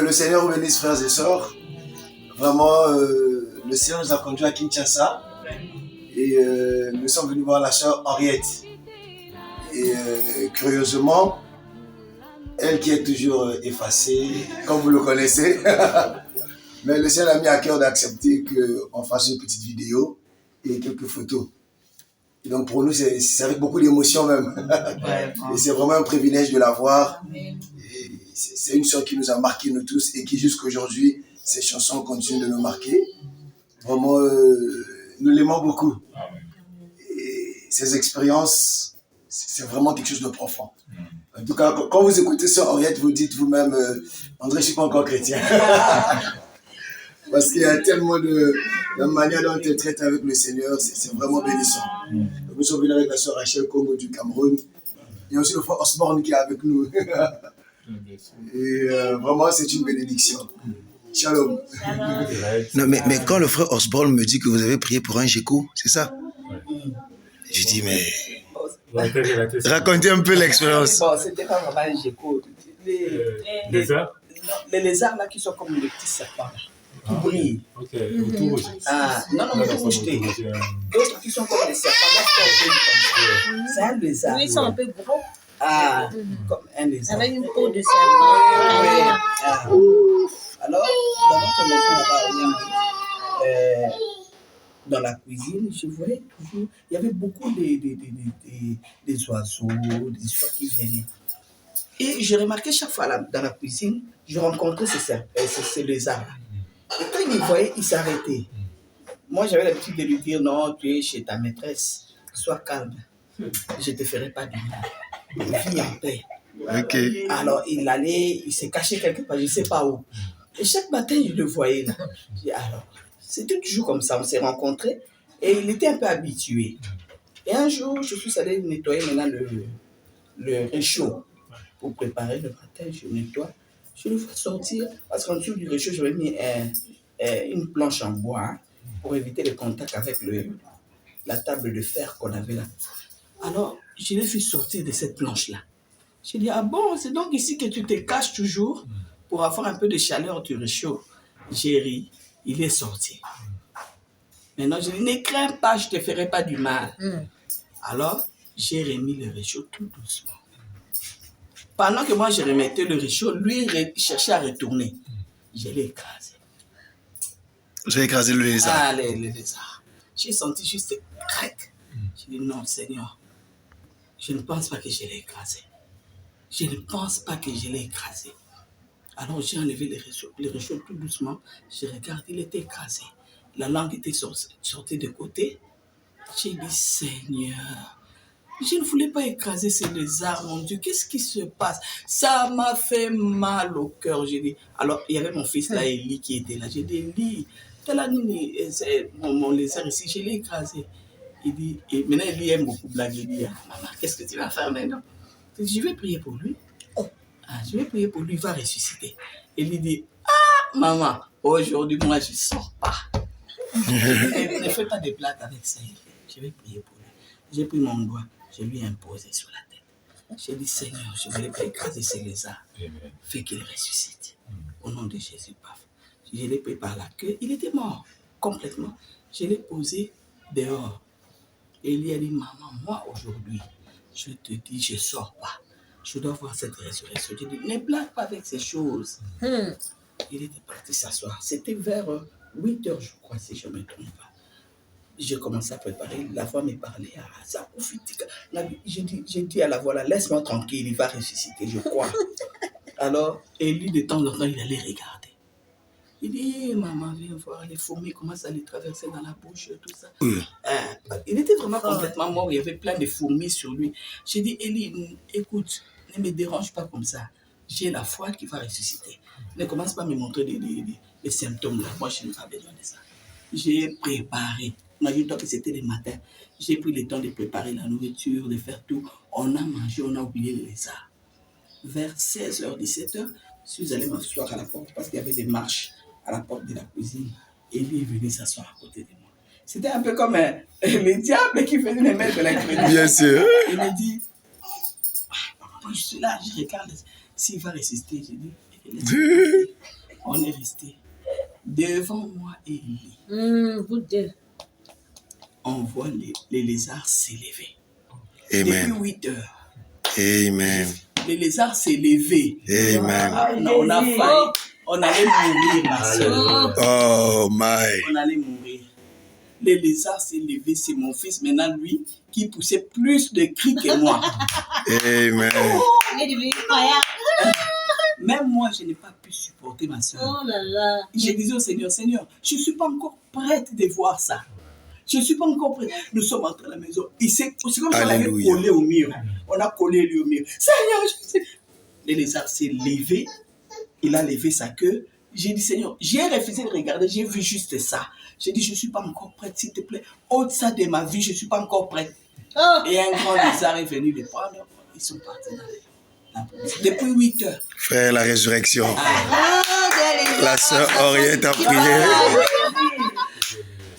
Que le Seigneur vous bénisse, frères et sœurs. Vraiment, le Seigneur nous a conduits à Kinshasa et nous sommes venus voir la sœur Henriette. Et curieusement, elle qui est toujours effacée, comme vous le connaissez, mais le Seigneur a mis à cœur d'accepter qu'on fasse une petite vidéo et quelques photos. Et donc pour nous, c'est avec beaucoup d'émotion même. Et c'est vraiment un privilège de la voir. C'est une sœur qui nous a marqués nous tous et qui jusqu'à aujourd'hui, ses chansons continuent de nous marquer. Vraiment, nous l'aimons beaucoup. Et ces expériences, c'est vraiment quelque chose de profond. En tout cas, quand vous écoutez ça, Henriette, vous dites vous-même, André, je ne suis pas encore chrétien. Parce qu'il y a tellement la manière dont elle traite avec le Seigneur, c'est vraiment bénissant. Nous sommes venus avec la sœur Rachel Congo du Cameroun. Il y a aussi le frère Osborne qui est avec nous. Et vraiment, c'est une bénédiction. Shalom. Non, mais quand le frère Osborne me dit que vous avez prié pour un GECO, c'est ça? Je dis, mais... Racontez un peu l'expérience. Bon, c'était pas vraiment un GECO. Les lézards? Les lézards là qui sont comme les petits serpents là. Qui brillent. Ok, autour rouge. Ah, non, rouge. D'autres qui sont comme les serpents là qui comme ça. C'est un lézard. Ils sont un peu gros. Ah, comme un lézard. Avec une peau de serpent. Oui. Alors, dans notre maison là-bas, dans la cuisine, je voyais toujours, il y avait beaucoup des oiseaux, des histoires qui venaient. Et je remarquais chaque fois là, dans la cuisine, je rencontrais ces lézards. Et quand il me voyait, il s'arrêtait. Moi, j'avais l'habitude de lui dire, non, tu es chez ta maîtresse, sois calme, je ne te ferai pas du mal. Vis en paix. Okay. Alors, il s'est caché quelque part, je ne sais pas où. Et chaque matin, je le voyais là. Alors, c'était toujours comme ça, on s'est rencontrés et il était un peu habitué. Et un jour, je suis allé nettoyer maintenant le réchaud pour préparer le matin, je nettoie. Je le vois sortir, parce qu'en dessous du réchaud, j'avais mis une planche en bois pour éviter le contact avec la table de fer qu'on avait là. Alors, je l'ai fait sortir de cette planche-là. J'ai dit, ah bon, c'est donc ici que tu te caches toujours pour avoir un peu de chaleur du réchaud. J'ai ri, il est sorti. Maintenant, je dis, ne crains pas, je ne te ferai pas du mal. Alors, j'ai remis le réchaud tout doucement. Pendant que moi, je remettais le réchaud, lui, il cherchait à retourner. Je l'ai écrasé. Vous avez écrasé le lézard? Ah, le lézard. J'ai senti juste crac. J'ai dit, non, Seigneur, je ne pense pas que je l'ai écrasé. Je ne pense pas que je l'ai écrasé. Alors, j'ai enlevé le réchaud tout doucement. Je regarde, il était écrasé. La langue était sortie de côté. J'ai dit, Seigneur, je ne voulais pas écraser ces lézards, mon Dieu. Qu'est-ce qui se passe? Ça m'a fait mal au cœur. J'ai dit, alors, il y avait mon fils là, Eli, qui était là. J'ai dit, Eli, mon lézard ici, je l'ai écrasé. Il dit, et maintenant, Eli aime beaucoup blaguer. Il dit, maman, qu'est-ce que tu vas faire maintenant? Je vais prier pour lui. Je vais prier pour lui, il va ressusciter. Eli dit, maman, aujourd'hui, moi, je ne sors pas. Ne fais pas de blagues avec ça. Je vais prier pour lui. J'ai pris mon doigt, je lui ai imposé sur la tête. J'ai dit, Seigneur, je ne voulais pas écraser ces lézards. Fais qu'il ressuscite. Au nom de Jésus, paf. Je l'ai pris par la queue. Il était mort, complètement. Je l'ai posé dehors. Et il a dit, maman, moi, aujourd'hui, je te dis, je ne sors pas. Je dois voir cette résurrection. Je dis, ne blague pas avec ces choses. Il était parti s'asseoir. C'était vers 8 heures, je crois, si je ne me trompe pas. J'ai commencé à préparer. La voix me parlait. Ça profite. J'ai dit à la voix, laisse-moi tranquille, il va ressusciter, je crois. Alors, et lui, de temps en temps, il allait regarder. Il dit, maman, viens voir, les fourmis commencent à les traverser dans la bouche, tout ça. Il était vraiment complètement mort. Il y avait plein de fourmis sur lui. J'ai dit, Eli, écoute, ne me dérange pas comme ça. J'ai la foi qui va ressusciter. Ne commence pas à me montrer des symptômes là. Moi, je n'ai pas besoin de ça. J'ai préparé. Imagine-toi que c'était le matin. J'ai pris le temps de préparer la nourriture, de faire tout. On a mangé, on a oublié les lézards. Vers 16h, 17h, je suis allé m'asseoir à la porte parce qu'il y avait des marches à la porte de la cuisine. Et lui est venu s'asseoir à côté de moi. C'était un peu comme le diable qui venait me mettre la crédit. Bien sûr. Il me dit, je suis là, je regarde. S'il va résister, j'ai dit, on est resté devant moi et lui. Vous deux. On voit les lézards s'élever. Amen. Depuis 8 heures, Amen. les lézards s'élevaient. Amen. On a failli. On allait mourir, ma soeur. Oh my. On allait mourir. Les lézards s'élevaient, c'est mon fils, maintenant lui, qui poussait plus de cris que moi. Amen. Il est devenu croyant. Même moi, je n'ai pas pu supporter ma soeur. Oh là là. Je disais au Seigneur, Seigneur, je ne suis pas encore prête de voir ça. Je ne suis pas encore prête. Nous sommes entrés à la maison. C'est comme si on avait collé au mur. On a collé lui au mur. Seigneur, je sais. Le lézard s'est levé. Il a levé sa queue. J'ai dit, Seigneur, j'ai refusé de regarder. J'ai vu juste ça. J'ai dit, je ne suis pas encore prête, s'il te plaît. Ôte ça de ma vie, je ne suis pas encore prête. Oh. Et un grand lézard est venu les prendre. Ils sont partis dans la police. Depuis 8 heures. Frère, la résurrection. Oh, La sœur Henriette a prié.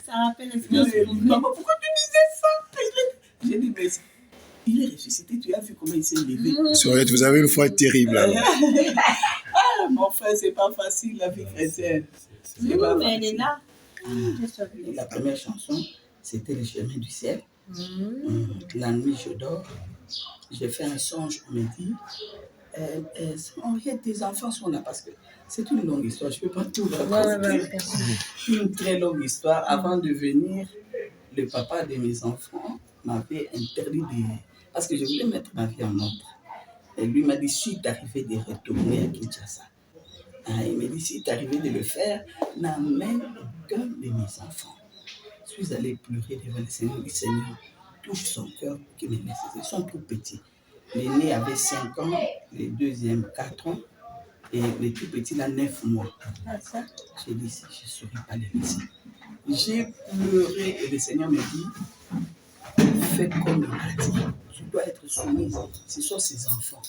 Ça rappelle l'expérience. Maman, pourquoi tu disais ça? J'ai dit, mais il est ressuscité. Tu as vu comment il s'est levé. Sœur Henriette, vous avez une foi terrible. Alors. Ah, mon frère, c'est pas facile la vie chrétienne. C'est pas Mais elle est facile. là. Et la première chanson, c'était Le chemin du ciel. La nuit, je dors. J'ai fait un songe, on me dit, Henriette, tes enfants sont là parce que c'est une longue histoire. Je ne peux pas tout raconter. Une très longue histoire. Avant de venir, le papa de mes enfants m'avait interdit de... Parce que je voulais mettre ma vie en ordre. Et lui m'a dit, si tu arrivé de retourner à Kinshasa, il m'a dit, si tu arrivé de le faire, n'amène aucun de mes enfants. Je suis allé pleurer devant le Seigneur. Je dis, Seigneur, touche son cœur pour qu'il me laisse. Ils sont tout petits. L'aîné avait 5 ans, le deuxième 4 ans, et le tout petit là 9 mois. J'ai dit, je ne saurais pas les laisser. J'ai pleuré et le Seigneur me dit, fais comme il a dit. Tu dois être soumise. Ce sont ses enfants.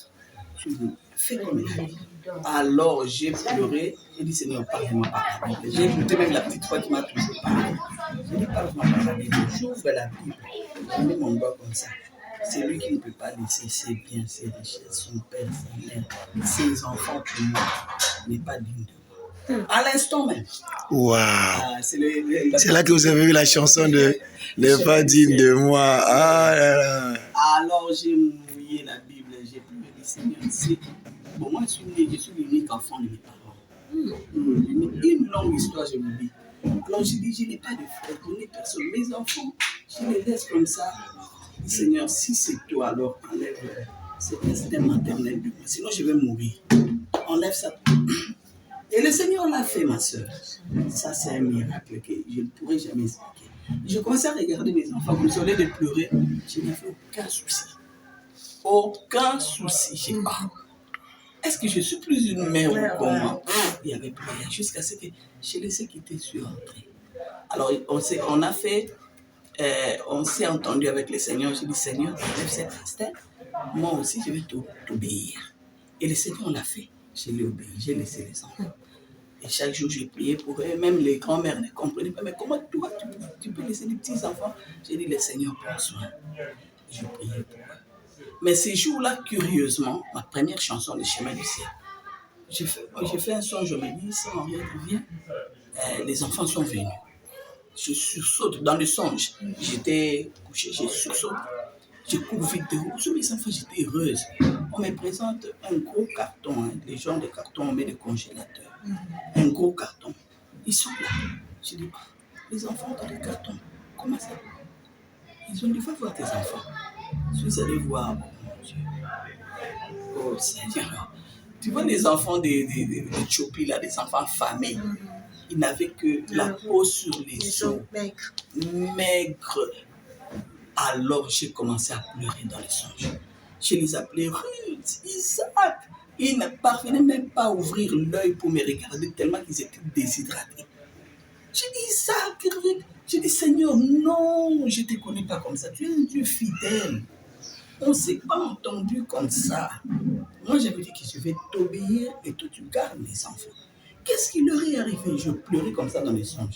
Fais comme il a dit. Alors j'ai pleuré. J'ai dit, Seigneur, parle-moi par la Bible. J'ai écouté même la petite voix qui m'a toujours parlé. J'ai dit, parle-moi par la Bible. J'ouvre la Bible. J'ai mis mon doigt comme ça. C'est lui qui ne peut pas laisser ses biens, ses richesses, son père, sa mère, ses enfants pour moi. N'est pas digne de moi. À l'instant même. Waouh. C'est là que vous avez vu la chanson de N'est pas digne de moi. Ah là là. Alors j'ai mouillé la Bible, j'ai pleuré le Seigneur. Bon, moi je suis l'unique enfant de mes parents. Une longue histoire, je vous dis. Alors j'ai dit, je n'ai pas de frère, je n'ai personne. Mes enfants, je les laisse comme ça. Seigneur, si c'est toi, alors enlève cet instinct maternel de moi. Sinon, je vais mourir. Enlève ça. Et le Seigneur l'a fait, ma soeur. Ça, c'est un miracle que je ne pourrai jamais expliquer. Je commençais à regarder mes enfants comme si au lieu de pleurer, je n'avais aucun souci. Aucun souci. Je sais pas. Est-ce que je suis plus une mère ou comment? Il n'y avait plus rien. Jusqu'à ce que je laissais quitter sur entrée. Alors, on a fait... on s'est entendu avec le Seigneur. J'ai dit, Seigneur, lève cet instinct. Moi aussi, je vais t'obéir. Et le Seigneur l'a fait. Je l'ai obéi. J'ai laissé les enfants. Et chaque jour, j'ai prié pour eux. Même les grands-mères ne comprenaient pas. Mais comment toi, tu peux laisser des petits-enfants? J'ai dit, le Seigneur prend soin. Je priais pour eux. Mais ces jours-là, curieusement, ma première chanson, Le chemin du ciel, j'ai fait un songe. Je me dis, ça, Henriette, viens. Les enfants sont venus. Je sursaute dans le songe. J'étais couché, j'ai sursaute. Je cours vite dehors. Sur mes enfants, j'étais heureuse. On me présente un gros carton. Les gens de carton, on met des congélateurs. Un gros carton. Ils sont là. Je dis, les enfants dans les cartons. Comment ça? Ils ont dit, va voir tes enfants. Je suis allé voir, oh mon Dieu. Oh Seigneur. Tu vois les enfants d'Éthiopie, là, des enfants affamés. Ils n'avaient que la peau sur les os, maigres. Alors j'ai commencé à pleurer dans les songes. Je les appelais Ruth, Isaac. Ils ne parvenaient même pas à ouvrir l'œil pour me regarder tellement qu'ils étaient déshydratés. J'ai dit, Isaac, Ruth. J'ai dit, Seigneur, non, je ne te connais pas comme ça. Tu es un Dieu fidèle. On ne s'est pas entendu comme ça. Moi, j'avais dit que je vais t'obéir et toi, tu gardes mes enfants. Qu'est-ce qui leur est arrivé? Je pleurais comme ça dans les songes.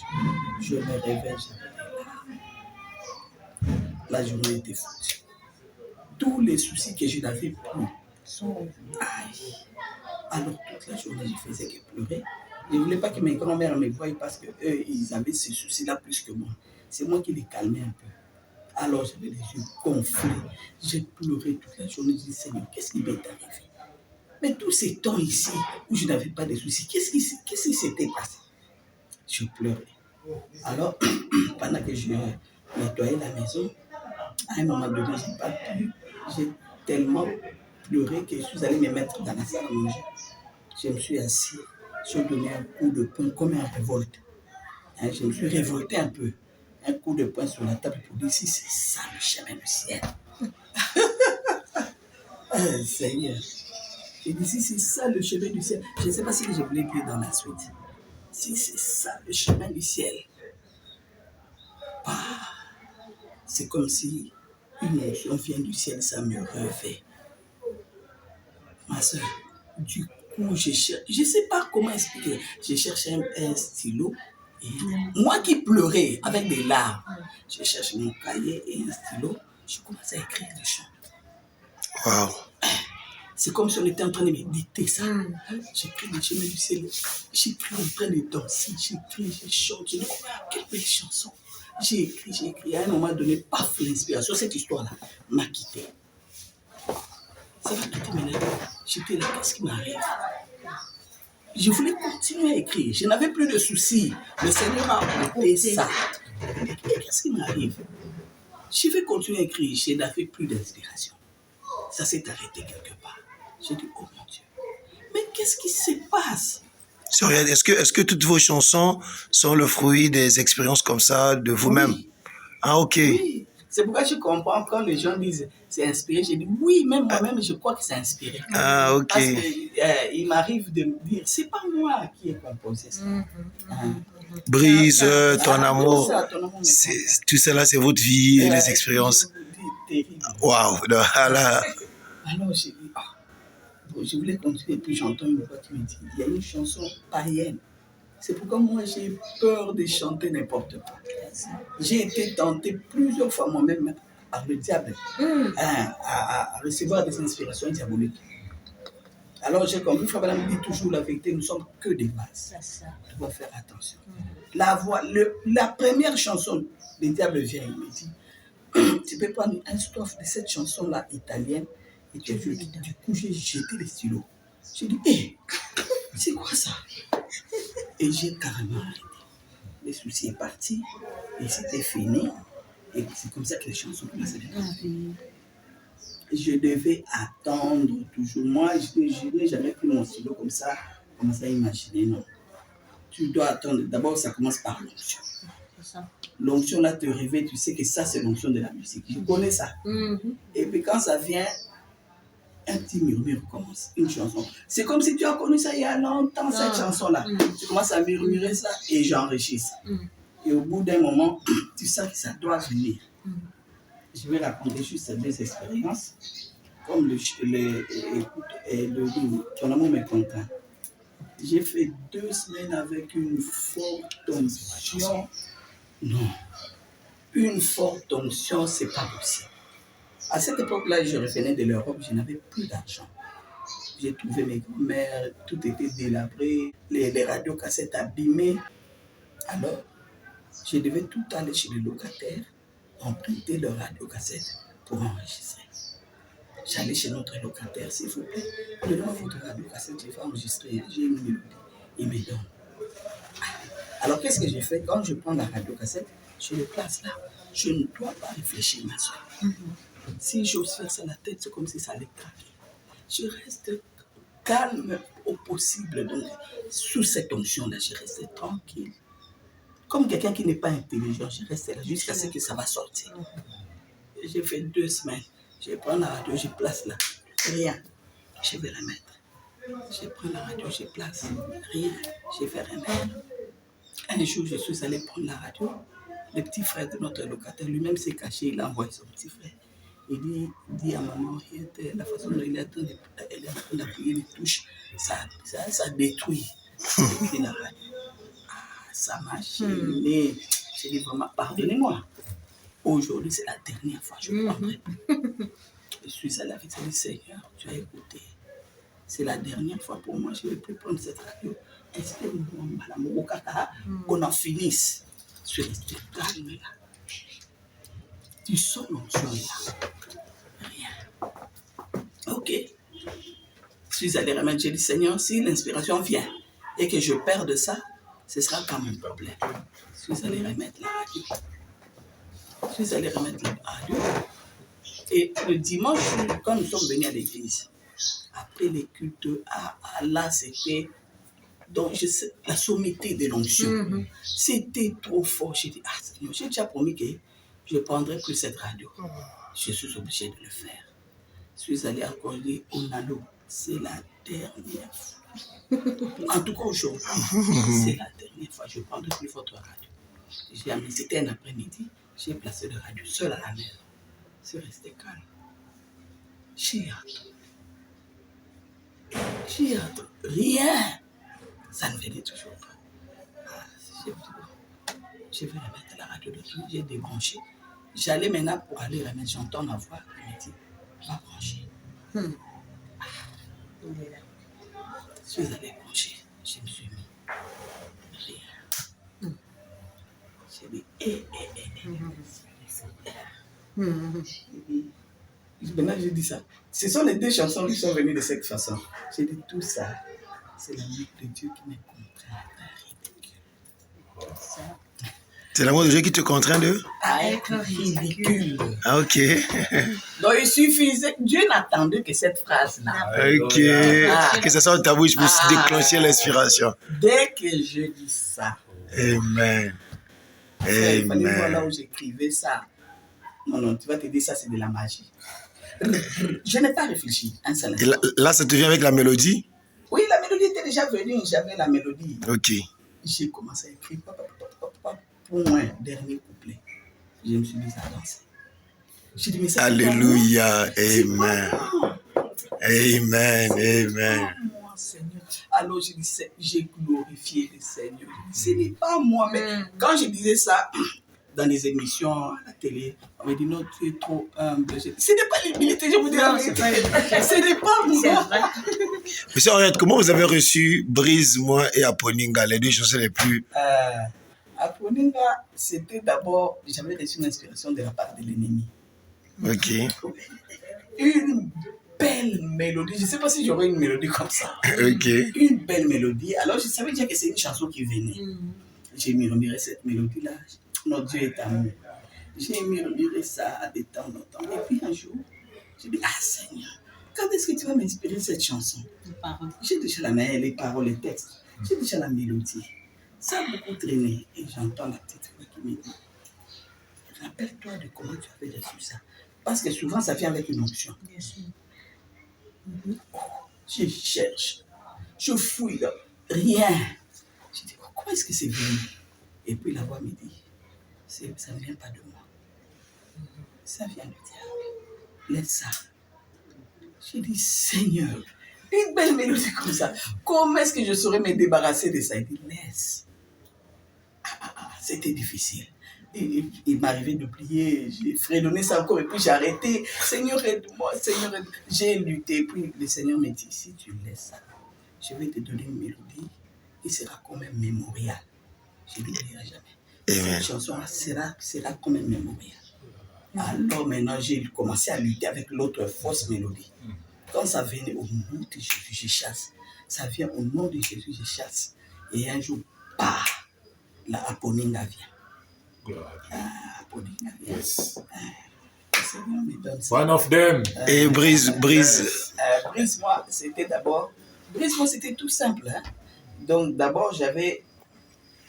Je me réveille, j'avais des larmes. La journée était foutue. Tous les soucis que je n'avais plus sont... Aïe. Alors toute la journée, je faisais que pleurer. Je ne voulais pas que mes grands-mères me voient parce qu'eux, ils avaient ces soucis-là plus que moi. C'est moi qui les calmais un peu. Alors j'avais les yeux gonflés. J'ai pleuré toute la journée. Je dis, Seigneur, qu'est-ce qui m'est arrivé? Mais tous ces temps ici où je n'avais pas de soucis, qu'est-ce qui s'était passé? Je pleurais. Alors, pendant que je nettoyais la maison, à un moment donné, je n'ai pas pu. J'ai tellement pleuré que je suis allé me mettre dans la salle à manger. Je me suis assis, j'ai donné un coup de poing comme un révolte. Hein, je me suis révolté un peu. Un coup de poing sur la table pour dire si c'est ça le chemin du ciel. Seigneur. J'ai dit si c'est ça le chemin du ciel. Je ne sais pas si je voulais dire dans la suite. Si c'est ça le chemin du ciel. C'est comme si une émotion vient du ciel, ça me revêt. Ma soeur, du coup, je ne sais pas comment expliquer. J'ai cherché un stylo. Et moi qui pleurais avec des larmes, je cherche mon cahier et un stylo. Je commence à écrire des chants. Waouh. C'est comme si on était en train de méditer ça. J'écris des chemins du ciel. J'écris en train de danser. J'écris, je chante. Je dis, quelle belle chanson. J'ai écrit. À un moment donné, paf, l'inspiration. Cette histoire-là m'a quitté. Ça m'a quitté maintenant. J'étais là, qu'est-ce qui m'arrive? Je voulais continuer à écrire. Je n'avais plus de soucis. Le Seigneur a ôté ça. Et qu'est-ce qui m'arrive? Je vais continuer à écrire. Je n'avais plus d'inspiration. Ça s'est arrêté quelque part. J'ai dit, oh mon Dieu, mais qu'est-ce qui se passe? Est-ce que toutes vos chansons sont le fruit des expériences comme ça de vous-même? Oui. Ah, ok. Oui. C'est pourquoi je comprends quand les gens disent c'est inspiré. J'ai dit oui, même moi-même, je crois que c'est inspiré. Ah, ok. Parce qu'il m'arrive de me dire, c'est pas moi qui ai composé ça. Brise, ton amour. Tout Tout cela, c'est votre vie et les expériences. Terrible. Waouh. Alors, j'ai dit, je voulais continuer, puis j'entends une voix qui me dit, il y a une chanson païenne. C'est pourquoi moi, j'ai peur de chanter n'importe quoi. J'ai été tenté plusieurs fois moi-même par le diable à recevoir des inspirations diaboliques. Alors, j'ai compris, Frère Branham dit toujours la vérité, nous ne sommes que des bases. Tu dois faire attention. La première chanson, le diable vient, il me dit, tu peux prendre un strophe de cette chanson-là italienne et tu veux. Du coup, j'ai jeté les stylos. J'ai dit, hé, c'est quoi ça? Et j'ai carrément arrêté. Le souci est parti et c'était fini. Et c'est comme ça que les chansons commencent à venir. Je devais attendre toujours. Moi, je n'ai jamais pris mon stylo comme ça, commencer à imaginer, non. Tu dois attendre. D'abord, ça commence par l'onction. L'onction là te réveille, tu sais que ça c'est l'onction de la musique. Je connais ça. Et puis quand ça vient, un petit murmure commence, une chanson. C'est comme si tu as connu ça il y a longtemps, cette chanson-là. Tu commences à murmurer ça et j'enrichis ça. Et au bout d'un moment, tu sens que ça doit venir. Je vais raconter juste ces deux expériences. Comme ton amour me content. J'ai fait 2 semaines avec une forte onction. Non. Une forte onction, c'est pas possible. À cette époque-là, je revenais de l'Europe, je n'avais plus d'argent. J'ai trouvé mes grands-mères, tout était délabré, les radiocassettes abîmées. Alors, je devais tout aller chez les locataires, emprunter leurs radiocassettes pour enregistrer. J'allais chez notre locataire, s'il vous plaît, donnez-moi votre radiocassette, je vais enregistrer, j'ai une mélodie. Il me donne. Alors, qu'est-ce que j'ai fait? Quand je prends la radiocassette, je le place là. Je ne dois pas réfléchir, ma soeur. Si j'ose faire ça la tête, c'est comme si ça allait craquer. Je reste calme au possible. Donc, sous cette onction-là, je reste tranquille. Comme quelqu'un qui n'est pas intelligent, je reste là jusqu'à ce que ça va sortir. J'ai fait 2 semaines. Je prends la radio, je place là. Rien. Je vais la mettre. Je prends la radio, je place. Rien. Je vais remettre. Un jour, je suis allé prendre la radio. Le petit frère de notre locataire, lui-même s'est caché, il a envoyé son petit frère. Il dit à maman, la façon dont elle est en train d'appuyer les touches, ça détruit la radio. Ça m'a gêné. J'ai dit vraiment, pardonnez-moi. Aujourd'hui, c'est la dernière fois que je prendrai. Je suis allé avec le Seigneur, tu as écouté. C'est la dernière fois pour moi, je ne vais plus prendre cette radio. inspire-moi, madame Okaka, qu'on en finisse. Je suis resté calme là. Tu sors l'onction là. Rien. Ok. Je suis allé remettre, j'ai dit, Seigneur, si l'inspiration vient et que je perds de ça, ce sera pas mon problème. Je suis allé remettre la radio. Je suis allé remettre la radio. Et le dimanche, quand nous sommes venus à l'église, après les cultes, là, c'était donc, la sommité de l'onction. C'était trop fort. J'ai dit, Seigneur, j'ai déjà promis que je ne prendrai plus cette radio. Je suis obligé de le faire. Je suis allé encore dire, Onalo, c'est la dernière fois. En tout cas, aujourd'hui, c'est la dernière fois. Je ne prendrai plus votre radio. J'ai amené, c'était un après-midi, j'ai placé le radio seul à la maison. Je suis resté calme. J'ai hâte. Rien. Ça ne venait toujours pas. Je vais remettre la radio de tout. J'ai débranché. J'allais maintenant pour aller remettre. J'entends ma voix. Elle me dit, va brancher. Je suis allé brancher. Je me suis mis. Rien. J'ai dit, Maintenant, j'ai dit ça. Ce sont les deux chansons qui sont venues de cette façon. J'ai dit tout ça. C'est l'amour de Dieu qui me contraint à être ridicule. C'est l'amour de Dieu qui te contraint de À être ridicule. Ah, ok. Donc, il suffisait. Dieu n'attendait que cette phrase-là. Ok. Que ça sorte de ta bouche pour déclencher l'inspiration. Dès que je dis ça. Amen. Il fallait voir là où j'écrivais ça. Non, tu vas te dire ça, c'est de la magie. Je n'ai pas réfléchi un seul instant. Là, ça te vient avec la mélodie? Oui, la mélodie était déjà venue, j'avais la mélodie. Ok. J'ai commencé à écrire point, dernier couplet. Je me suis mis à danser. J'ai dit, mais ça Alléluia. Amen. Amen. Amen. Moi, Seigneur. Alors j'ai dit, j'ai glorifié le Seigneur. Ce n'est pas moi, mais quand je disais ça dans les émissions à la télé, on me dit non, tu es trop humble. Ce n'est pas l'humilité, je vous dis la vérité. Ce n'est pas moi. Monsieur Henriette, comment vous avez reçu Brise-moi et Aponinga, les deux chansons les plus... Aponinga, c'était d'abord, j'avais reçu une inspiration de la part de l'ennemi. Ok. Une belle mélodie. Je ne sais pas si j'aurais une mélodie comme ça. Ok. Une belle mélodie. Alors, je savais déjà que c'est une chanson qui venait. J'ai murmuré cette mélodie-là. Notre Dieu est amour. J'ai murmuré ça de temps en temps. Et puis un jour, j'ai dit, Seigneur, quand est-ce que tu vas m'inspirer cette chanson? J'ai déjà la main, les paroles, les textes. J'ai déjà la mélodie. Ça a beaucoup traîné. Et j'entends la petite voix qui me dit, rappelle-toi de comment tu avais reçu ça. Parce que souvent, ça vient avec une onction. Bien sûr. Je cherche. Je fouille. Rien. Je dis, comment est-ce que c'est venu? Et puis la voix me dit, ça ne vient pas de moi. Ça vient du diable. Laisse ça. J'ai dit, Seigneur, une belle mélodie comme ça, comment est-ce que je saurais me débarrasser de ça? Il dit, laisse. C'était difficile. Il m'arrivait d'oublier, j'ai fredonné ça encore et puis j'ai arrêté. Seigneur, aide-moi, Seigneur, aide-moi. J'ai lutté. Puis le Seigneur me dit, si tu laisses ça, je vais te donner une mélodie qui sera quand même mémorial. Je ne l'oublierai jamais. Cette chanson-là sera quand même mémorial. Alors maintenant, j'ai commencé à lutter avec l'autre fausse mélodie. Quand ça venait au nom de Jésus, je chasse. Ça vient au nom de Jésus, je chasse. Et un jour, la Aponinga vient. Aponinga vient. Yes. Seigneur me donne ça. One of them. Et Brise. Brise-moi, c'était d'abord... Brise-moi, c'était tout simple. Hein? Donc d'abord, j'avais...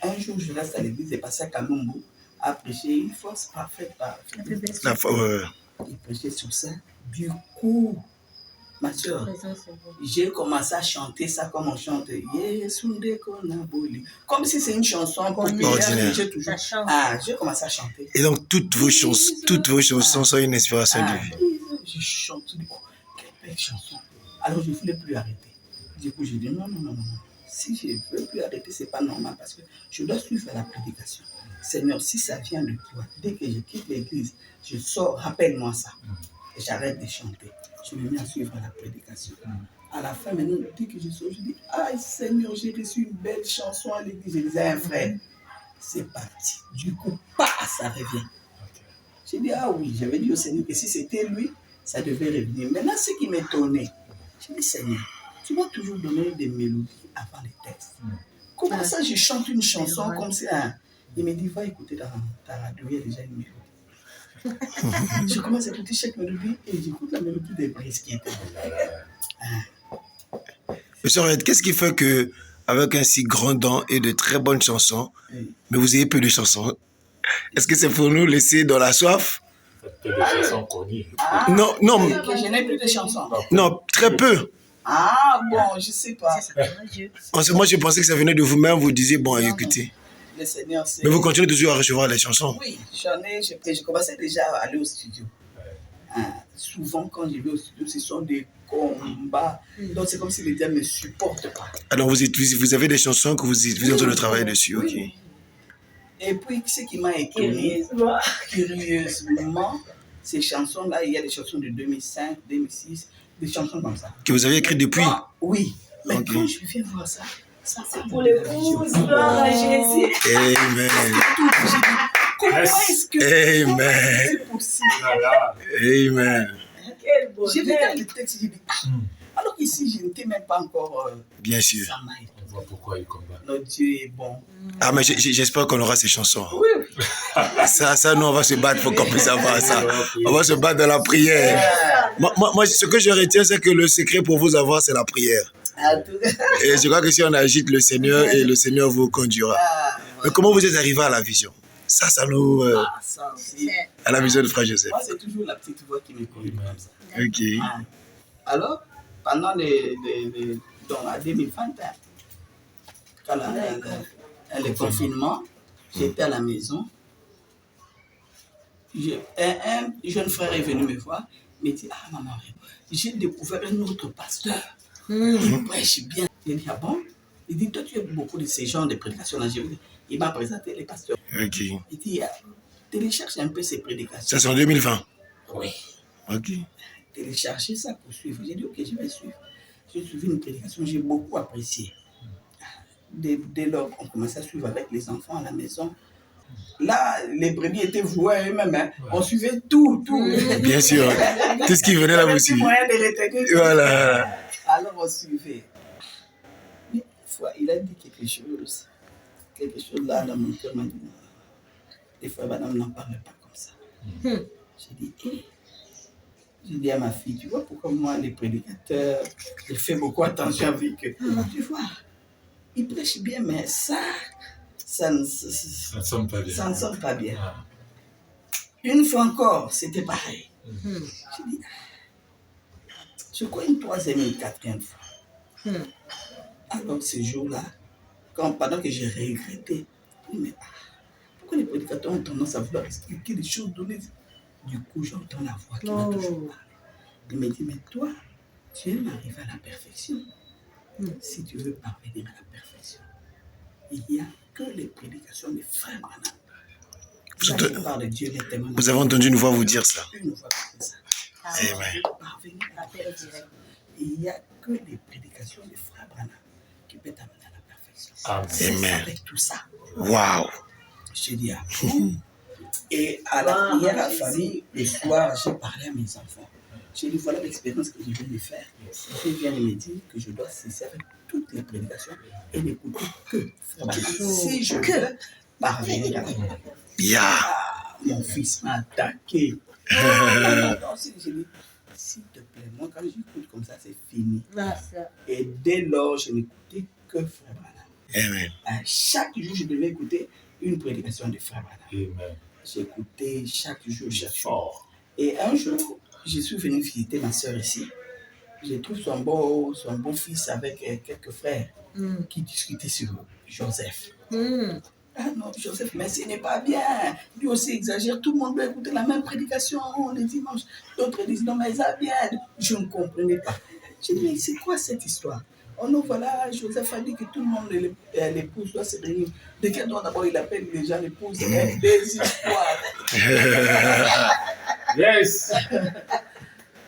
Un jour, je reste à l'église et passé à Kalumbu à prêcher une force parfaite. Il prêchait sur ça. Du coup, ma soeur, j'ai commencé à chanter ça comme on chante. Comme si c'est une chanson populaire. J'ai commencé à chanter. Et donc, toutes vos chansons sont une inspiration divine. Je chante. Quelle belle chanson. Alors, je ne voulais plus arrêter. Du coup, j'ai dit non. Si je ne veux plus arrêter, ce n'est pas normal parce que je dois suivre la prédication. Seigneur, si ça vient de toi, dès que je quitte l'église, je sors, rappelle-moi ça. Et j'arrête de chanter. Je me mets à suivre la prédication. À la fin, maintenant, dès que je sors, je dis, ah Seigneur, j'ai reçu une belle chanson à l'église. Je disais à un frère, c'est parti. Du coup, ça revient. J'ai dit, ah oui, j'avais dit au Seigneur que si c'était lui, ça devait revenir. Maintenant, ce qui m'étonnait, j'ai dit, Seigneur, tu vas toujours donner des mélodies avant les textes. Comment ça, je chante une chanson comme ça? Il me dit, va écouter dans ta radio, il y a déjà une mélodie. Je commence à écouter chaque mélodie et j'écoute la mélodie des brises qui étaient. Monsieur Henriette, qu'est-ce qui fait que, avec un si grand don et de très bonnes chansons, mais vous ayez peu de chansons? Est-ce que c'est pour nous laisser dans la soif? Peu de chansons connues. Non, non. Que je n'ai plus de chansons. Non, très peu. Ah bon, je sais pas. Moi, je pensais que ça venait de vous-même, vous disiez, bon, écoutez. Le Seigneur, c'est... Mais vous continuez toujours à recevoir les chansons? Oui, j'ai commencé déjà à aller au studio. Souvent, quand je vais au studio, ce sont des combats. Donc, c'est comme si les diables ne me supportent pas. Alors, vous avez des chansons que vous êtes en train de travailler dessus, ok. Oui. Et puis, ce qui m'a étonné, curieusement, ces chansons-là, il y a des chansons de 2005, 2006, des chansons comme ça. Que vous avez écrites depuis? Oui. Mais Ok. quand je viens voir ça, ça c'est Pour l'épouse, gloire à Jésus. Amen. comment est-ce que Amen. c'est possible? Amen. Quel J'ai bonheur. regardé le texte, j'ai dit, alors qu'ici, je n'étais même pas encore... Bien sûr. ça m'a étonné. On voit pourquoi il combat. Notre Dieu est bon. Ah, mais j'espère qu'on aura ces chansons. Oui. Ça, nous, on va se battre pour qu'on puisse avoir ça. On va se battre dans la prière. Moi, ce que je retiens, c'est que le secret pour vous avoir, c'est la prière. Et je crois que si on agite le Seigneur, et le Seigneur vous conduira. Mais comment vous êtes arrivé à la vision? Ça nous... Ça aussi. à la vision de Frère Joseph. Moi, c'est toujours la petite voix qui me conduit comme ça. Ok. Alors, pendant donc à 2021, quand le confinement, j'étais à la maison. Un jeune frère est venu me voir, il me dit, ah maman, j'ai découvert un autre pasteur. Il prêche bien. J'ai dit, ah bon? Il dit, toi tu as beaucoup de ces genres de prédications. Il m'a présenté les pasteurs. Ok. Il dit, télécharge un peu ces prédications. Ça, c'est en 2020. Oui. Ok. Télécharger ça pour suivre. J'ai dit, ok, je vais suivre. J'ai suivi une prédication, j'ai beaucoup apprécié. Dès lors qu'on commençait à suivre avec les enfants à la maison, là, les brebis étaient voués à eux-mêmes. Hein. On suivait tout. Bien sûr. Tout ce qui venait là aussi. Moyen de retenir. Voilà. Alors on suivait. Mais une fois, il a dit quelque chose là dans mon cœur m'a dit, non. Des fois, madame n'en parle pas comme ça. J'ai dit, j'ai dit à ma fille, tu vois pourquoi moi, les prédicateurs, je fais beaucoup attention avec eux. Tu vois, ils prêchent bien, mais ça ne sonne pas bien. Ça ne sonne pas bien. Une fois encore, c'était pareil. J'ai dit, je crois une troisième et une quatrième fois. Alors, ce jour-là, pendant que j'ai regretté, mais pourquoi les prédicateurs ont tendance à vouloir expliquer des choses données? Du coup, j'entends la voix qui m'a toujours parlé. Il me dit, mais toi, tu aimes arriver à la perfection. Si tu veux parvenir à la perfection, il n'y a que les prédications des frères Branham. Vous avez entendu une voix vous dire ça? Une voix comme ça. Amen. Parvenir à la perfection. Il n'y a que les prédications des frères Branham qui peuvent t'amener à la perfection. Amen. Avec tout ça. Waouh. Je dis, ah bon? Et à la prière à la famille, le soir, j'ai parlé à mes enfants. J'ai dit, voilà l'expérience que je viens de faire. Je viens de me dire que je dois cesser avec toutes les prédications et n'écouter que si je veux parvenir à la mon fils m'a attaqué. J'ai dit, s'il te plaît, moi quand j'écoute comme ça, c'est fini. Et dès lors, je n'écoutais que Frère Branham. Amen. Chaque jour, je devais écouter une prédication de Frère Branham. Amen. J'écoutais chaque jour. Et un jour, je suis venu visiter ma soeur ici. Je trouve son beau fils avec quelques frères qui discutaient sur Joseph. Ah non, Joseph, mais ce n'est pas bien. Lui aussi exagère. Tout le monde doit écouter la même prédication les dimanches. D'autres disent non, mais ça bien. Je ne comprenais pas. J'ai dit, mais c'est quoi cette histoire? Oh non, voilà, Joseph a dit que tout le monde, l'épouse doit se réunir. De quel droit d'abord il appelle les gens l'épouse? Des histoires. Yes.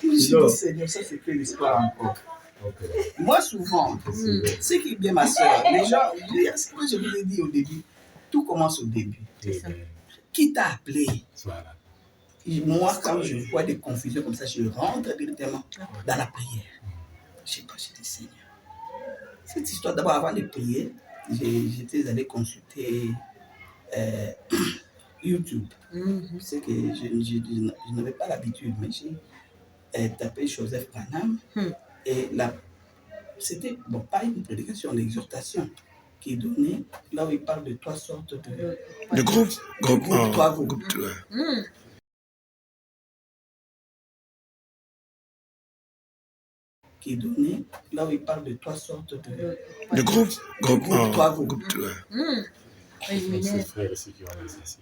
Je dis, Seigneur, ça c'est que l'histoire encore. Moi, souvent, ce qui est bien ma soeur, les gens, moi je vous ai dit au début, tout commence au début. Qui t'a appelé? Voilà. Moi, quand je vois des confusions comme ça, je rentre directement dans la prière. Je sais pas, j'ai dit Seigneur. Cette histoire, d'abord, avant de prier, j'étais allé consulter YouTube. C'est que je n'avais pas l'habitude, mais j'ai tapé Joseph Branham et c'était pas une prédication, une exhortation qui est donnée là où il parle de 3 sortes de groupe 3 groupes. Qui est donné là où il parle de 3 sortes de groupe 3 groupes. C'est frère aussi qui ont l'exercice.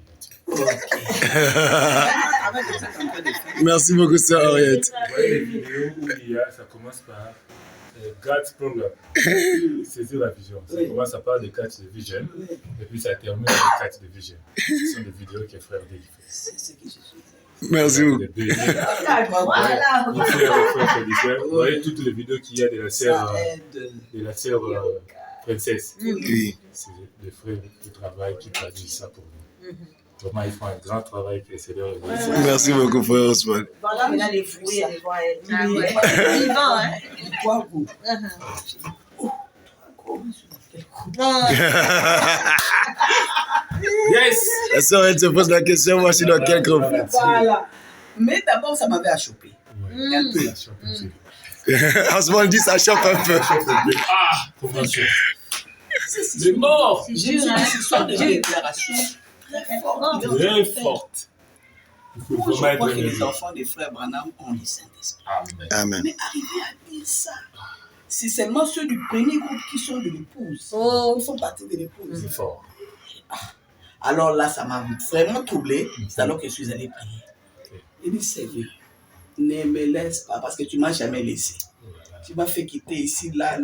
Merci beaucoup, sœur Henriette. Vous voyez les vidéos où ça commence par God's Program. C'est la vision. Ça commence à parler de Catch the Vision et puis ça termine avec Catch the Vision. Ce sont des vidéos que frère dit. C'est ce que je suis. Merci beaucoup. Vous voyez toutes les vidéos qu'il y a de la sœur princesse. Oui. C'est des frères qui travaillent, qui traduisent ça pour nous. Vraiment, ils font un grand travail que c'est leur Merci beaucoup, frère Osman. Voilà, il a les fruits, elle voit. Trois groupes. Yes! La sœur, elle se pose la question, moi je suis dans quel groupe? Voilà. Mais d'abord, ça m'avait achoppé. Un peu. Osman dit ça chope un peu. Ah! Comment ça? C'est mort! J'ai dit que ce sont des déclarations très fortes. Très fortes. Moi, je crois que les enfants des frères Branham ont le Saint-Esprit. Amen. Mais arriver à dire ça, c'est seulement ceux du premier groupe qui sont de l'épouse. Ils font partie de l'épouse. C'est fort. Alors là, ça m'a vraiment troublé. C'est alors que je suis allé prier. Il dit, Seigneur, ne me laisse pas parce que tu ne m'as jamais laissé. Tu m'as fait quitter ici, là.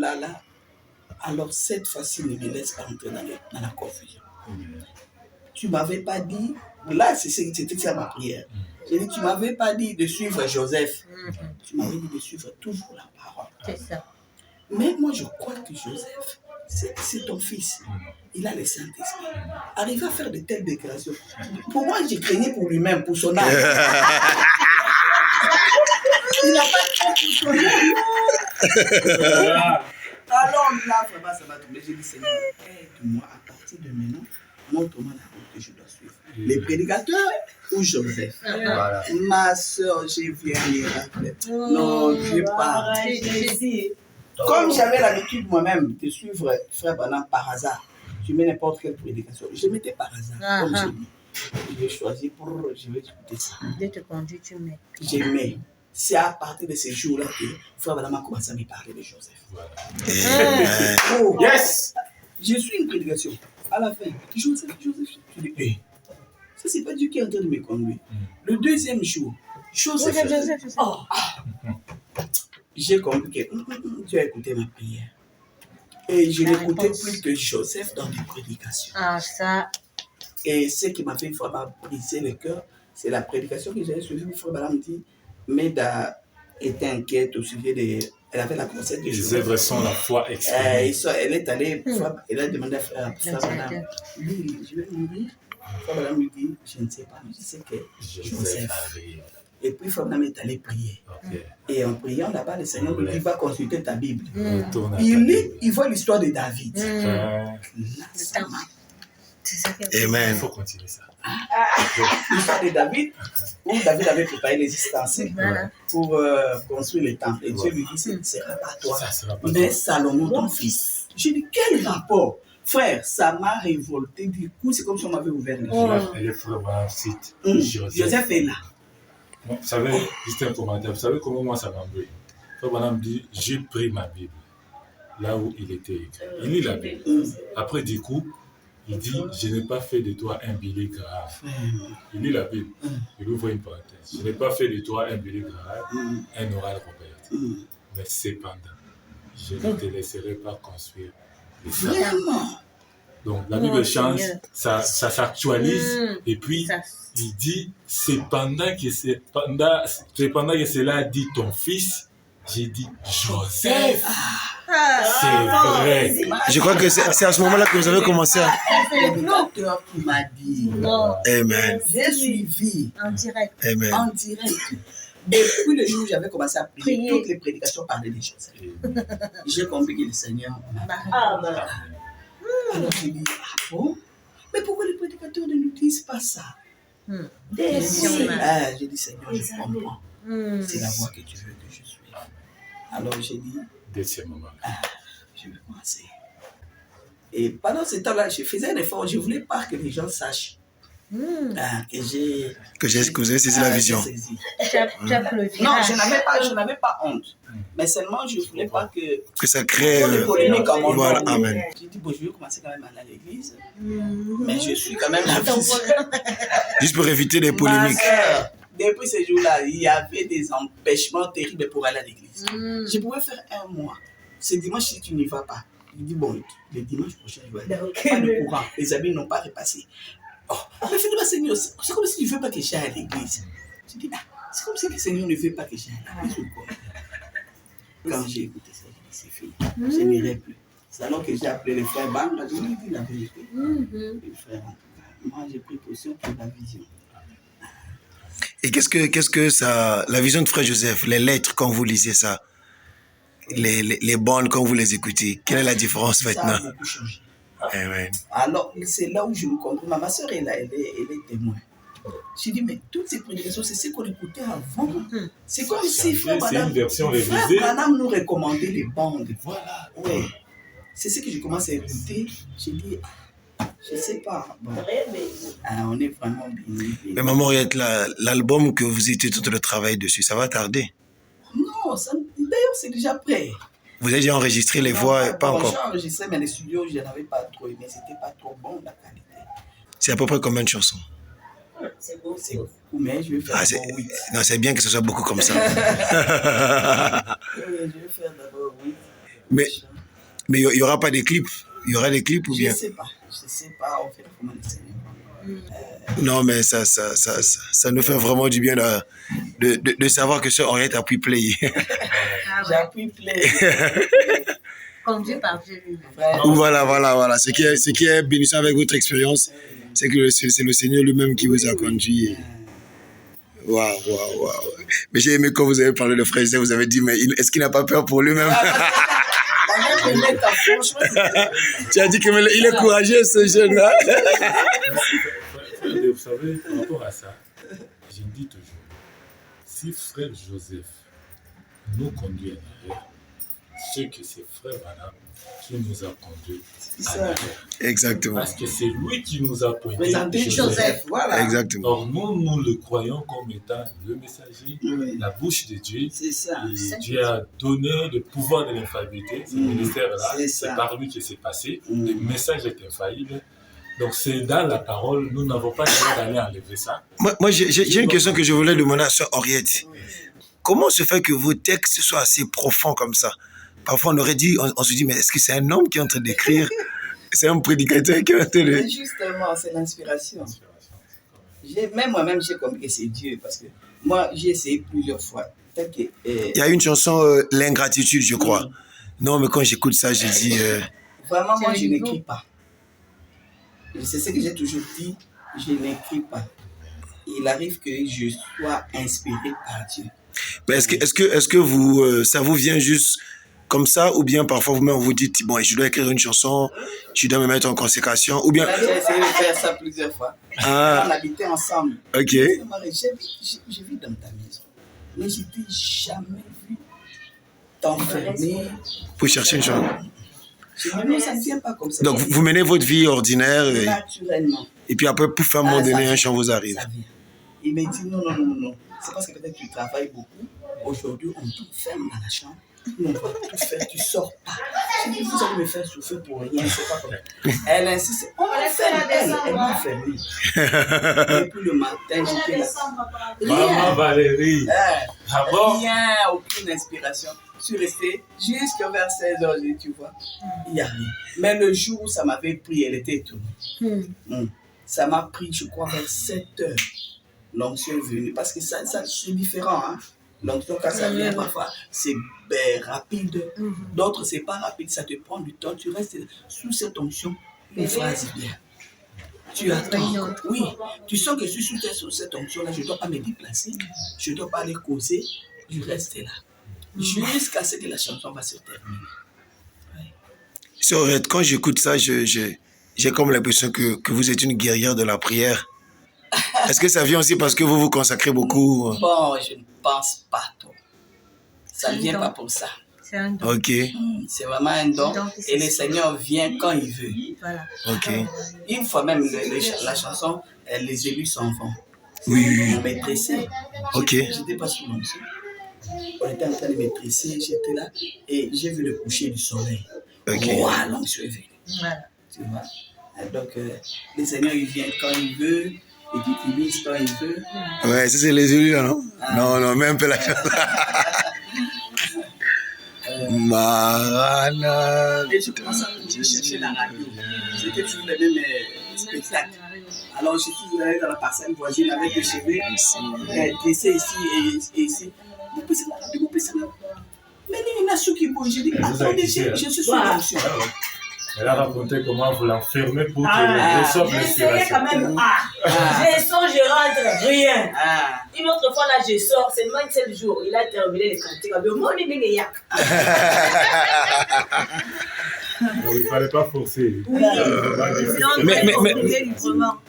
Alors cette fois-ci, ne me laisse pas entrer dans la confusion. Tu ne m'avais pas dit, là c'était ça ma prière. J'ai dit, tu ne m'avais pas dit de suivre Joseph. Tu m'avais dit de suivre toujours la parole. C'est ça. Mais moi je crois que Joseph, c'est ton fils. Il a le Saint-Esprit. Arriver à faire de telles déclarations. Pour moi, j'ai craigné pour lui-même, pour son âme. Il n'a pas de temps pour son âme. Alors là, vraiment, ça m'a tombé. J'ai dit, Seigneur, aide-moi à partir de maintenant, montre-moi la route que je dois suivre. Les prédicateurs ou Joseph. Voilà. Ma soeur, j'ai vu un miracle. Non, je pas. Comme j'avais l'habitude moi-même de suivre Frère Branham par hasard, tu mets n'importe quelle prédication. Je mettais par hasard, comme j'ai dit. J'ai choisi je vais écouter ça. Dieu te conduit, tu mets. J'aimais. C'est à partir de ces jours-là que Frère Branham a commencé à me parler de Joseph. Amen. Oh, Yes! je suis une prédication. À la fin, Joseph. Je dis, hey, ça c'est pas Dieu qui est en train de me conduire. Le deuxième jour, Joseph. Oh. J'ai compris que tu as écouté ma prière. Et je n'écoutais plus que Joseph dans les prédications. Ah, ça. Et ce qui m'a fait vraiment briser le cœur, c'est la prédication que j'avais suivie. Frère Branham dit, Meda était inquiète au sujet de... Elle avait la grossesse de Joseph. Les œuvres sont la foi exprimée. Elle est allée, elle a demandé à Frère Branham, lui, je vais mourir. Frère Branham lui dit, je ne sais pas, mais je sais que Joseph arrive. Et puis Frère Branham est allé prier. Et en priant là-bas, le Seigneur lui dit, va consulter ta Bible. Il lit, il voit l'histoire de David. Là, ça m'a... Amen. Il faut continuer ça. L'histoire de David, où David avait préparé les ustensiles pour construire le temple. Et Dieu lui dit, ce ne sera pas toi, mais Salomon, ton fils. J'ai dit, quel rapport? Frère, ça m'a révolté. Du coup, c'est comme si on m'avait ouvert les yeux. Et le frère va cite Joseph est là. Vous savez, juste un commentaire, vous savez comment moi ça m'a embrouillé. Frère Branham dit, j'ai pris ma Bible, là où il était écrit. Il lit la Bible. Après, du coup, il dit, je n'ai pas fait de toi un billet grave. Il lit la Bible. Il ouvre une parenthèse. Je n'ai pas fait de toi un billet grave, un oral Robert. Mais cependant, je ne te laisserai pas construire les Vraiment. Donc la Bible change, ça s'actualise, et puis il dit, cependant que cela dit ton fils, J'ai dit Joseph. C'est vrai. Je crois que c'est à ce moment-là que vous avez commencé à... C'est le docteur qui m'a dit. Non. Amen. J'ai suivi En direct. Amen. en direct. Depuis le jour où j'avais commencé à prier, toutes les prédications parlaient des choses. J'ai compris que le Seigneur m'a parlé. Alors j'ai dit, ah bon? Mais pourquoi les prédicateurs ne nous disent pas ça? J'ai dit, Seigneur, je comprends. C'est la voie que tu veux que je suive. Alors j'ai dit, Deuxième moment. je vais commencer. Et pendant ce temps-là, je faisais un effort, je ne voulais pas que les gens sachent Que vous avez saisi la vision. Tu as pleuré. Non, je n'avais pas honte. Mais seulement, je ne voulais pas que ça crée... polémique en mon voilà, nom. amen. J'ai dit, bon, je vais commencer quand même à aller à l'église. Mais je suis quand même la vision. Juste pour éviter les polémiques. Depuis ce jour-là, il y avait des empêchements terribles pour aller à l'église. Je pouvais faire un mois. Ce dimanche, si tu n'y vas pas, il dit, bon, le dimanche prochain, je vais aller. Pas de courant. Les habits n'ont pas repassé. Oh, mais finalement, Seigneur, c'est comme si tu ne veux pas que j'aille à l'église. Je dis, c'est comme si le Seigneur ne veut pas que j'aille à l'église ou quoi. Quand j'ai écouté ça, j'ai dit, c'est fini. Je n'irai plus. C'est alors que j'ai appelé le frère Bang, je lui ai dit la vérité. Le frère, moi, j'ai pris position pour la vision. Et qu'est-ce que ça... La vision de frère Joseph, les lettres, quand vous lisez ça, les bandes, quand vous les écoutez, quelle est la différence maintenant? Ça a beaucoup changé. Amen. Alors, c'est là où je me comprends. Ma soeur, elle est témoin. J'ai dit, mais toutes ces prédications, c'est ce qu'on écoutait avant. C'est comme si frère Branham nous recommandait les bandes. Voilà. Ouais. C'est ce que je commence à écouter. J'ai dit, je ne sais pas. Bon. On est vraiment bien. Mais maman, l'album que vous étiez tout le travail dessus, ça va tarder? Non, d'ailleurs, c'est déjà prêt. Vous avez déjà enregistré les voix? Pas encore. J'ai enregistré, mais les studios, je n'avais pas trop aimé. C'était pas trop bon, la qualité. C'est à peu près combien de chansons? C'est beaucoup, mais je vais faire d'abord 8. Non, c'est bien que ce soit beaucoup comme ça. Je vais faire d'abord 8. Mais il n'y aura pas de clips? Il y aura des clips ou bien? Je ne sais pas, on fait comment les Seigneurs. Non, mais ça nous fait vraiment du bien de savoir que Sœur Henriette appuie play. J'appuie play. Conduit par Dieu lui-même. Voilà. Ce qui est bénissant avec votre expérience, c'est que c'est le Seigneur lui-même qui vous a conduit. Waouh. Mais j'ai aimé quand vous avez parlé de frère Joseph, vous avez dit, mais est-ce qu'il n'a pas peur pour lui-même? Tu as dit qu'il est courageux, ce jeune-là. Vous savez, par rapport à ça, je dis toujours, si frère Joseph nous conduit en arrière, c'est que c'est frère Branham qui nous a conduit en arrière. Exactement. Parce que c'est lui qui nous a pointé Présenté Joseph, voilà. Exactement. Or, nous le croyons comme étant le messager, la bouche de Dieu. C'est ça. Et Dieu a donné le pouvoir de l'infaillibilité. Ce ministère-là, c'est par lui que c'est passé. Le message est infaillible. Donc, c'est dans la parole, nous n'avons pas besoin d'aller enlever ça. Moi j'ai une question que je voulais demander à Sœur Henriette. Comment se fait que vos textes soient assez profonds comme ça? Parfois, on se dit, mais est-ce que c'est un homme qui est en train d'écrire? C'est un prédicateur qui est en train de... Justement, c'est l'inspiration. Même moi-même, j'ai compris que c'est Dieu, parce que moi, j'ai essayé plusieurs fois. Il y a une chanson, L'ingratitude, je crois. Non, mais quand j'écoute ça, je dis... Vraiment, moi, je n'écris pas. C'est ce que j'ai toujours dit, je n'écris pas. Il arrive que je sois inspiré par Dieu. Mais est-ce que vous, ça vous vient juste comme ça, ou bien parfois vous-même vous dites, bon, je dois écrire une chanson, je dois me mettre en consécration, ou bien... Là, j'ai essayé de faire ça plusieurs fois. On habitait ensemble. Ok. J'ai vu dans ta maison, mais je t'ai jamais vu t'enfermer. Pour chercher une chanson. Non, ça ne vient pas comme ça. Donc, vous menez votre vie ordinaire. Naturellement. Et puis après, pour faire un moment donné, un chant vous arrive. Ça vient. Il m'a dit non. C'est parce que peut-être tu travailles beaucoup. Aujourd'hui, on t'enferme dans la chambre. On va tout faire, tu sors pas. Je dis, vous allez me faire souffrir pour rien, c'est pas comme... Elle insiste, on m'enferme, elle m'a enfermé. Et puis le matin, j'étais là. Maman Valérie. Rien, aucune inspiration. Je suis restée jusqu'à vers 16h, tu vois. Il n'y a rien. Mais le jour où ça m'avait pris, elle était étonnée. Ça m'a pris, je crois, vers 7h. L'onction est venue. Parce que ça c'est différent, hein. L'onction, quand ça vient, parfois, c'est rapide. D'autres, c'est pas rapide, ça te prend du temps. Tu restes sous cette onction, une phrase vient. Tu attends. Oui, tu sens que je suis sous cette onction-là, je ne dois pas me déplacer, je ne dois pas aller causer, je reste là. Jusqu'à ce que la chanson va se terminer. Ouais. Quand j'écoute ça, j'ai comme l'impression que vous êtes une guerrière de la prière. Est-ce que ça vient aussi parce que vous vous consacrez beaucoup? Bon, je ne pense pas trop. Ça ne vient pas pour ça. C'est un don. Ok. C'est vraiment un don. Et le Seigneur vient quand il veut. Voilà. Ok. Une fois même la chanson, les élus s'en vont. Oui, oui, oui. On m'a pressé. Ok. J'étais pas sous l'onction. On était en train de me presser, j'étais là et j'ai vu le coucher du soleil. Ok. Wow, l'onction est venue. Voilà. Tu vois? Et donc, le Seigneur, il vient quand il veut. Il utilise quand il veut. Ouais, ça c'est les élus là, non? Non, non, même un peu la chanson. Marana. Et je commence à chercher la radio. C'était toujours les mêmes spectacles. Alors, je suis allé dans la parcelle voisine avec les cheveux dressés ici et ici. Vous poussez la radio, vous poussez la radio. Mais il y a ceux qui bougent. Je dis, attendez, je suis sur l'onction. Elle a raconté comment vous l'enfermez pour qu'elle reçoive J'essayais quand l'inspiration. même. Je sors, je rentre, rien. Ah. Une autre fois, là, je sors, c'est le 27 jours. Il a terminé les cantiques. Il ne fallait pas forcer.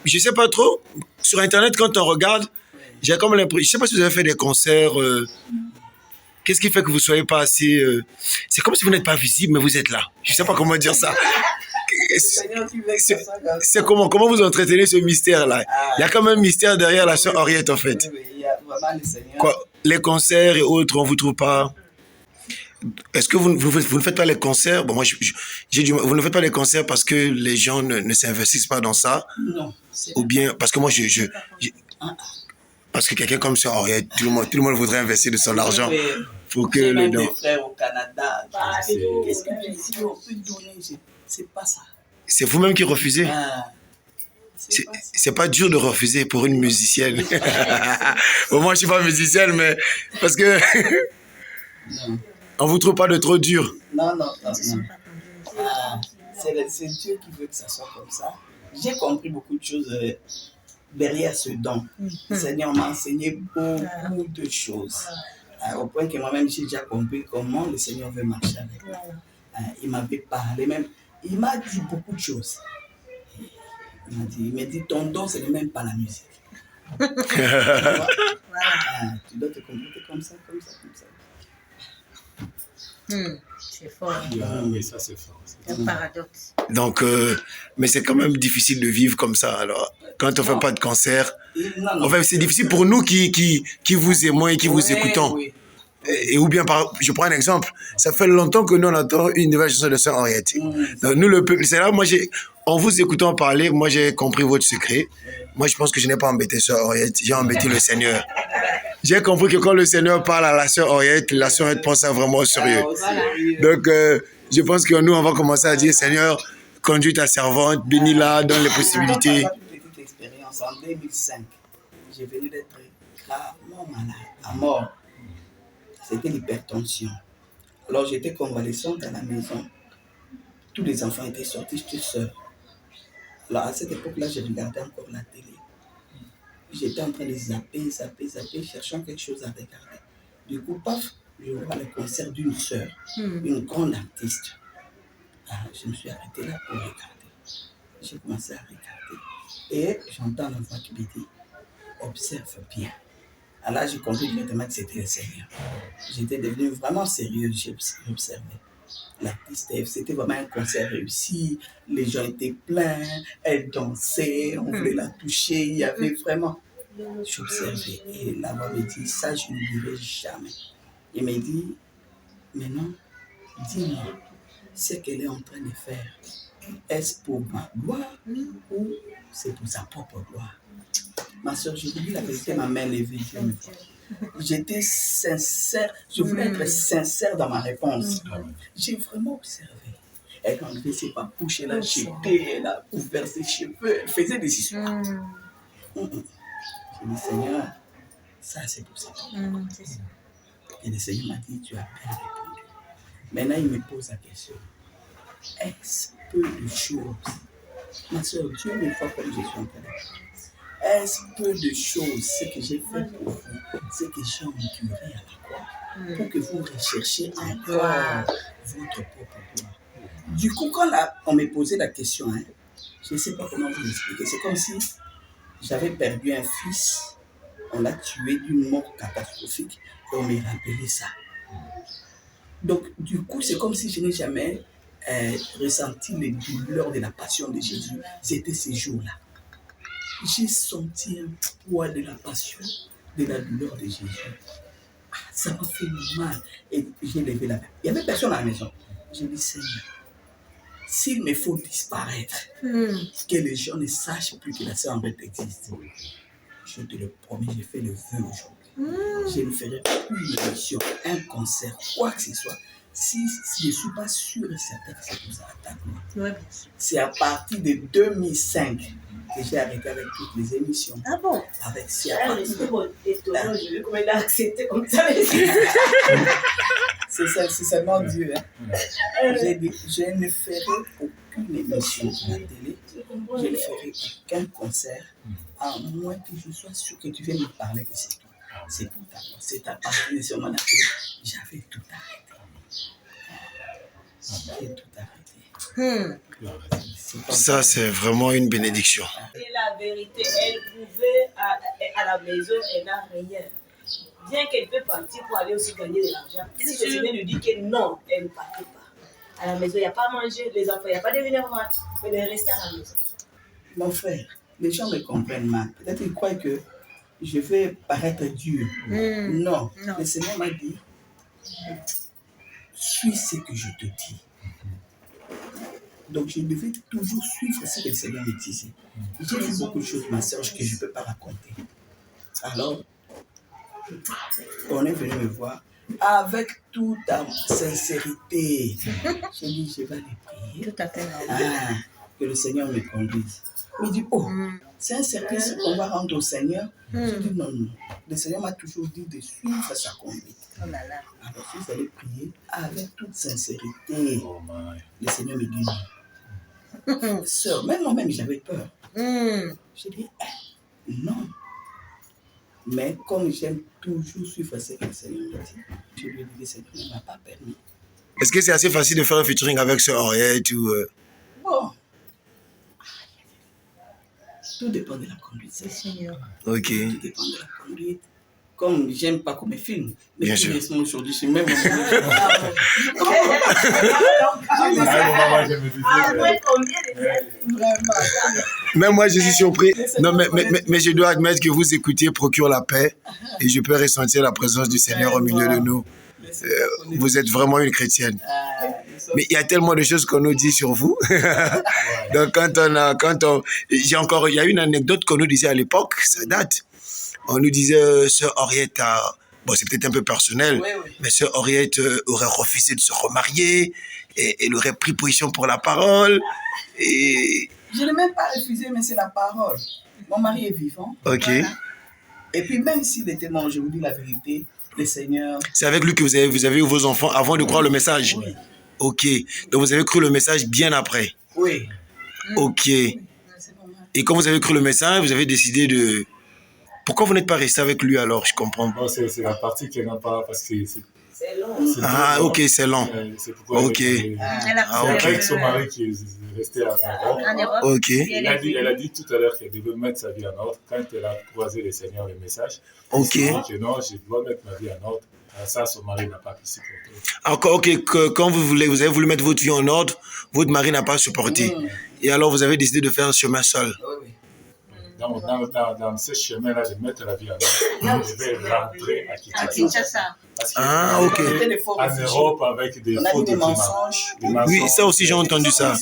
Je sais pas trop. Sur Internet, quand on regarde, j'ai comme l'impression. Je sais pas si vous avez fait des concerts. Qu'est-ce qui fait que vous soyez pas assez... C'est comme si vous n'êtes pas visible, mais vous êtes là. Je sais pas comment dire ça. C'est comment vous entretenez ce mystère-là? Il y a quand même un mystère derrière la sœur Henriette, en fait. Oui, il y a vraiment le Seigneur. Quoi, les concerts et autres, on vous trouve pas... Est-ce que vous ne faites pas les concerts? Bon, moi, vous ne faites pas les concerts parce que les gens ne s'investissent pas dans ça? Non. Ou bien, parce que moi, parce que quelqu'un comme ça, tout le monde voudrait investir de son argent pour que j'ai les même gens... des frères au Canada. Qu'est-ce que on peut donner? C'est pas ça. C'est vous-même qui refusez? Ah. C'est pas dur de refuser pour une musicienne. Bon, moi, je suis pas musicienne, mais parce que... Non. On vous trouve pas de trop dur? Non. Ah, c'est Dieu qui veut que ça soit comme ça. J'ai compris beaucoup de choses derrière ce don. Le Seigneur m'a enseigné beaucoup de choses. Au point que moi-même, j'ai déjà compris comment le Seigneur veut marcher avec moi. Il m'avait parlé même. Il m'a dit beaucoup de choses. Il m'a dit, ton don, ce n'est même pas la musique. Tu vois? Tu dois te comporter comme ça. C'est fort. Oui, ça c'est fort. C'est un paradoxe. Donc, mais c'est quand même difficile de vivre comme ça. Alors, quand on fait pas de concert, enfin, c'est difficile pour nous qui vous aimons et qui vous écoutons. Oui. Et ou bien, je prends un exemple. Ça fait longtemps que nous, on entend une nouvelle chanson de Sœur Henriette. Donc, nous, le peuple, c'est là, moi, en vous écoutant parler, moi, j'ai compris votre secret. Moi, je pense que je n'ai pas embêté Sœur Henriette, j'ai embêté le Seigneur. J'ai compris que quand le Seigneur parle à la Sœur Henriette prend ça vraiment au sérieux. Donc, je pense que nous, on va commencer à dire, Seigneur, conduis ta servante, bénis-la, donne les possibilités. Une petite expérience. En 2005, j'ai venu d'être gravement malade, à mort. C'était l'hypertension. Alors, j'étais convalescente à la maison. Tous les enfants étaient sortis, j'étais seule. Alors, à cette époque-là, je regardais encore la télé. J'étais en train de zapper, cherchant quelque chose à regarder. Du coup, paf, je vois le concert d'une sœur, une grande artiste. Je me suis arrêté là pour regarder. J'ai commencé à regarder. Et j'entends la voix qui me dit, observe bien. Alors là, j'ai compris directement que c'était le Seigneur. J'étais devenu vraiment sérieux, j'ai observé. L'artiste, c'était vraiment un concert réussi. Les gens étaient pleins, elle dansait, on voulait la toucher. Il y avait vraiment... J'observais et la voix me dit, ça je n'oublierai jamais. Il me dit, maintenant, dis-moi, ce qu'elle est en train de faire, est-ce pour ma gloire ou c'est pour sa propre gloire? Ma soeur, je vous dis la vérité, ma main levée, j'étais sincère, je voulais être sincère dans ma réponse. J'ai vraiment observé. Elle a enlevé ses papouches, elle a jeté, elle a ouvert ses cheveux, elle faisait des histoires. J'ai dit, Seigneur, ça c'est pour ça. Et le Seigneur m'a dit, tu as bien répondu. Maintenant, il me pose la question. Est-ce peu de choses, ma soeur, Dieu me voit comme je suis en train de faire. Est-ce peu de choses, ce que j'ai fait pour vous, ce que j'ai enduré à la croix, pour que vous recherchiez encore votre propre gloire. Du coup, quand on me posait la question, hein, je ne sais pas comment vous expliquer, c'est comme si j'avais perdu un fils, on l'a tué d'une mort catastrophique et on m'a rappelé ça. Donc, du coup, c'est comme si je n'ai jamais ressenti les douleurs de la passion de Jésus. C'était ces jours-là. J'ai senti un poids de la passion, de la douleur de Jésus. Ah, ça m'a fait mal. Et j'ai levé la main. Il n'y avait personne à la maison. J'ai dit, Seigneur, s'il me faut disparaître, que les gens ne sachent plus que la sœur Henriette existe, je te le promets, j'ai fait le vœu aujourd'hui. Je ne ferai plus une émission, un concert, quoi que ce soit. Si je ne suis pas sûr et certain que c'est tout ça attaque. C'est à partir de 2005 que j'ai arrêté avec toutes les émissions. Ah bon? Avec étonnant, je vais comment il a accepté comme ça. C'est seulement Dieu. Hein. J'ai dit, je ne ferai aucune émission à la télé. Je ne ferai aucun concert, à moins que je sois sûr que tu viennes me parler que c'est tout. C'est tout à moi. C'est à partir de ce moment-là que j'avais tout arrêté. J'avais tout arrêté. Ça, c'est vraiment une bénédiction. Et la vérité, elle pouvait, à la maison, elle n'a rien. Bien qu'elle peut partir pour aller aussi gagner de l'argent. Si le Seigneur lui dit que non, elle ne partait pas. À la maison, il n'y a pas à manger, les enfants, il n'y a pas de venir voir. Elle est restée à la maison. Mon frère, les gens me comprennent mal. Peut-être qu'ils croient que je vais paraître dur. Non. Le Seigneur m'a dit, suis ce que je te dis. Donc je devais toujours suivre ce que le Seigneur me disait. J'ai vu beaucoup de choses, ma soeur, que je ne peux pas raconter. Alors, on est venu me voir avec toute sincérité. J'ai dit, je vais aller prier. Tout à fait normal. Que le Seigneur me conduise. Il dit, oh, c'est un service qu'on va rendre au Seigneur. J'ai dit, non, non. Le Seigneur m'a toujours dit de suivre sa conduite. Oh là là. Alors, si vous allez prier avec toute sincérité, le Seigneur me dit non. Sœur, même moi-même, j'avais peur. J'ai dit, non. Mais comme j'aime toujours suivre ce que le Seigneur me dit, je lui ai dit, le Seigneur ne m'a pas permis. Est-ce que c'est assez facile de faire un featuring avec ce Henriette ou Bon. Tout dépend de la conduite. C'est Seigneur. Ok. Tout dépend de la conduite. Comme j'aime pas qu'on me filme. Mais bien sûr. Aujourd'hui, je suis même. Même moi, je suis surpris. Non, mais je dois admettre que vous écoutez Procure la paix et je peux ressentir la présence du Seigneur au milieu de nous. Vous êtes vraiment une chrétienne. Mais il y a tellement de choses qu'on nous dit sur vous. Donc, il y a une anecdote qu'on nous disait à l'époque, ça date. On nous disait, sœur Henriette bon, c'est peut-être un peu personnel, mais sœur Henriette aurait refusé de se remarier et elle aurait pris position pour la parole. Et... Je n'ai même pas refusé, mais c'est la parole. Mon mari est vivant. Ok. Voilà. Et puis, même s'il était mort, je vous dis la vérité, le Seigneur... C'est avec lui que vous avez eu vos enfants avant de croire le message? Oui. Ok. Donc, vous avez cru le message bien après? Oui. Ok. Et quand vous avez cru le message, vous avez décidé de... Pourquoi vous n'êtes pas resté avec lui alors? Je comprends. Non, c'est la partie qui n'a pas... Parce que c'est long. Ah, ok, c'est long. C'est pourquoi ok. Elle a c'est avec son mari qui est resté en Europe. En Europe. Ok. Elle a dit tout à l'heure qu'elle devait mettre sa vie en ordre. Quand elle a croisé le Seigneur, le message, Ok. elle a dit que non, je dois mettre ma vie en ordre. Ça, son mari n'a pas pu supporter. Encore, ok, quand vous avez voulu mettre votre vie en ordre, votre mari n'a pas supporté. Et alors, vous avez décidé de faire un chemin seul. Oui. Dans ce chemin-là, de mettre la vie en ordre, je vais rentrer À Kinshasa. Ah, ok. En Europe, avec des faux des documents. mensonges. Oui, ça aussi, j'ai entendu ça.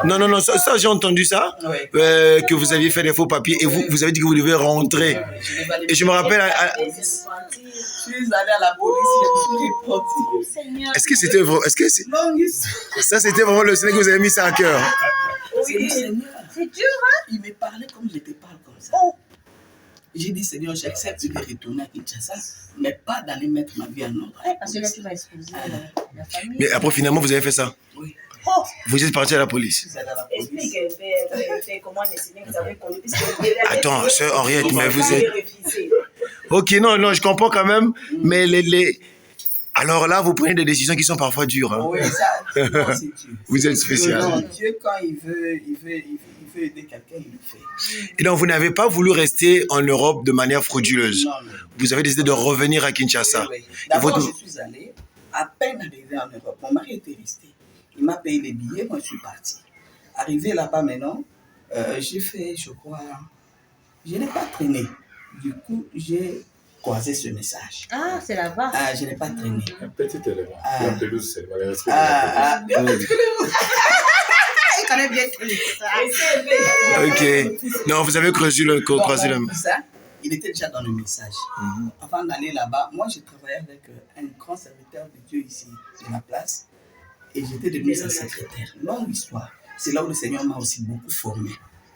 Non, ça j'ai entendu ça, Oui. que vous aviez fait des faux papiers et vous avez dit que vous devez rentrer. Et je me rappelle... Je suis allée à la police, je suis repartie. Est-ce que c'était vrai? Ça, c'était vraiment le Seigneur que vous avez mis ça à cœur? C'est le Seigneur. C'est dur, hein? Il me parlait comme je te parle comme ça. J'ai dit, Seigneur, j'accepte de retourner à Kinshasa, mais pas d'aller mettre ma vie en ordre. Parce que là, tu vas exposer la famille. Mais après, finalement, vous avez fait ça. Oui. Vous êtes parti à la police. Je suis allé à la police. Explique un peu comment les signes vous avez conduit. Attends, sœur Henriette, mais vous êtes... refusé. Ok, non, je comprends quand même, mais alors là, vous prenez des décisions qui sont parfois dures. Hein. Oui, ça, c'est Dieu. Vous êtes spécial. Non, Dieu, quand il veut aider quelqu'un, il le fait. Et donc, vous n'avez pas voulu rester en Europe de manière frauduleuse. Non. Vous avez décidé de revenir à Kinshasa. Oui. D'abord, je suis allé, à peine arrivé en Europe. Mon mari était resté. Il m'a payé les billets, moi je suis parti. Arrivé là-bas maintenant, j'ai fait, je crois, je n'ai pas traîné. Du coup, j'ai croisé ce message. Ah, c'est là-bas. Ah, je n'ai pas traîné. Un petit élément. La pelouse, c'est le respect. Il connaît bien tout ça. Ok. Non, vous avez croisé le... Ça, il était déjà dans le message. Avant d'aller là-bas, moi j'ai travaillé avec un grand serviteur de Dieu ici, de la place, et j'étais devenu sa secrétaire. Longue histoire. C'est là où le Seigneur m'a aussi beaucoup formé.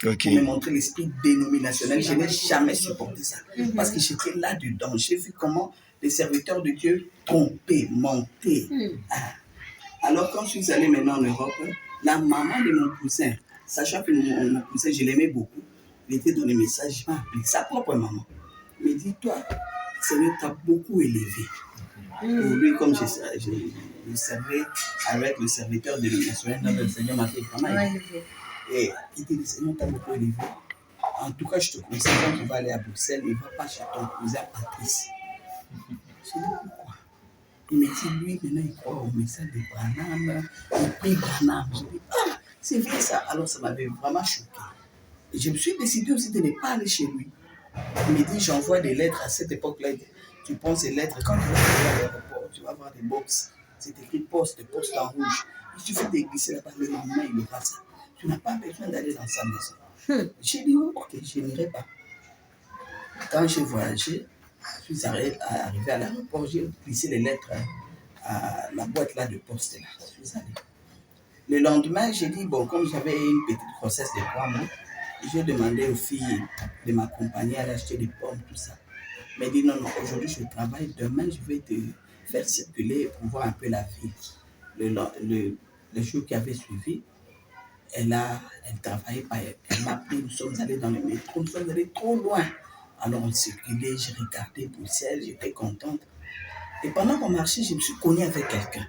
Ok. Pour me montrer l'esprit dénominationnel. Je n'ai jamais supporté ça. Parce que j'étais là-dedans. J'ai vu comment les serviteurs de Dieu trompaient, mentaient. Alors quand je suis allé maintenant en Europe, la maman de mon cousin, sachant que mon cousin, je l'aimais beaucoup, il était dans les messages, il m'a appelé sa propre maman. Il me dit, toi, le Seigneur t'a beaucoup élevé. Pour lui, comme je servais avec le serviteur de l'émission, le Seigneur m'a fait vraiment élevé. Et il dit, le Seigneur t'a beaucoup élevé. En tout cas, je te conseille, quand tu vas aller à Bruxelles, ne va pas chez ton cousin Patrice. Je dis, pourquoi? Il me dit, lui, maintenant, il croit au message de Branham, il prie Branham. Je dis, ah, c'est vrai ça. Alors, ça m'avait vraiment choqué. Et je me suis décidé aussi de ne pas aller chez lui. Il me dit, j'envoie des lettres à cette époque-là. Tu prends ces lettres, quand tu vas aller à l'aéroport, tu vas voir des box. C'est écrit poste en rouge. Il suffit de glisser là-bas, le lendemain, il aura ça. Tu n'as pas besoin d'aller dans sa maison. J'ai dit, oh, ok, je n'irai pas. Quand j'ai voyagé, je suis arrivé à l'aéroport, j'ai glissé les lettres à la boîte là de poste là. Je suis allé. Le lendemain, j'ai dit, bon, comme j'avais une petite grossesse de 3 mois, j'ai demandé aux filles de m'accompagner à acheter des pommes, tout ça. Mais dit non, aujourd'hui je travaille, demain je vais te faire circuler pour voir un peu la ville. Le jour qui avait suivi, elle travaillait pas, elle m'a pris, nous sommes allés dans le métro, nous sommes allés trop loin. Alors on circulait, j'ai regardé Bruxelles, j'étais contente. Et pendant qu'on marchait, je me suis cognée avec quelqu'un.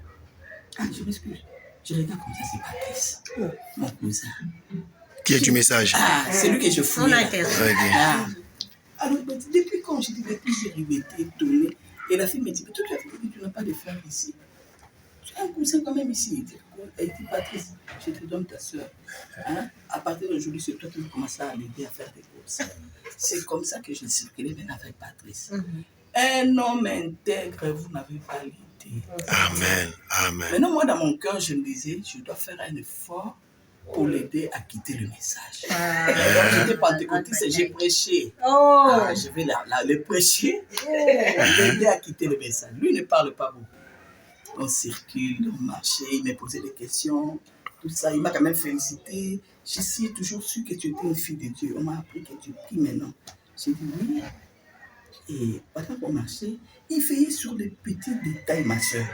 Ah, je m'excuse. Je regarde comme ça, c'est Patrice, mon cousin. Qui est du message? Ah, c'est lui que je fouille. On a été. Alors, depuis quand j'ai dit, depuis j'ai été étonnée. Et la fille me dit, mais toi, tu n'as pas de frère ici. Tu as un cousin quand même ici. Elle dit, Patrice, je te donne ta soeur. Hein? À partir d'aujourd'hui, c'est toi qui vas commencer à l'aider à faire des courses. C'est comme ça que je circulais maintenant avec Patrice. Un homme intègre, vous n'avez pas l'idée. Amen. Maintenant, moi, dans mon cœur, je me disais, je dois faire un effort pour l'aider à quitter le message. Alors, j'étais pentecôtiste et j'ai prêché. Je vais le prêcher, l'aider à quitter le message. Lui ne parle pas beaucoup. On circule, on marchait, il m'a posé des questions, tout ça. Il m'a quand même félicité. Je suis toujours su que tu étais une fille de Dieu. On m'a appris que tu pries maintenant. J'ai dit oui. Et pendant qu'on marchait, il veillait sur les petits détails, ma soeur.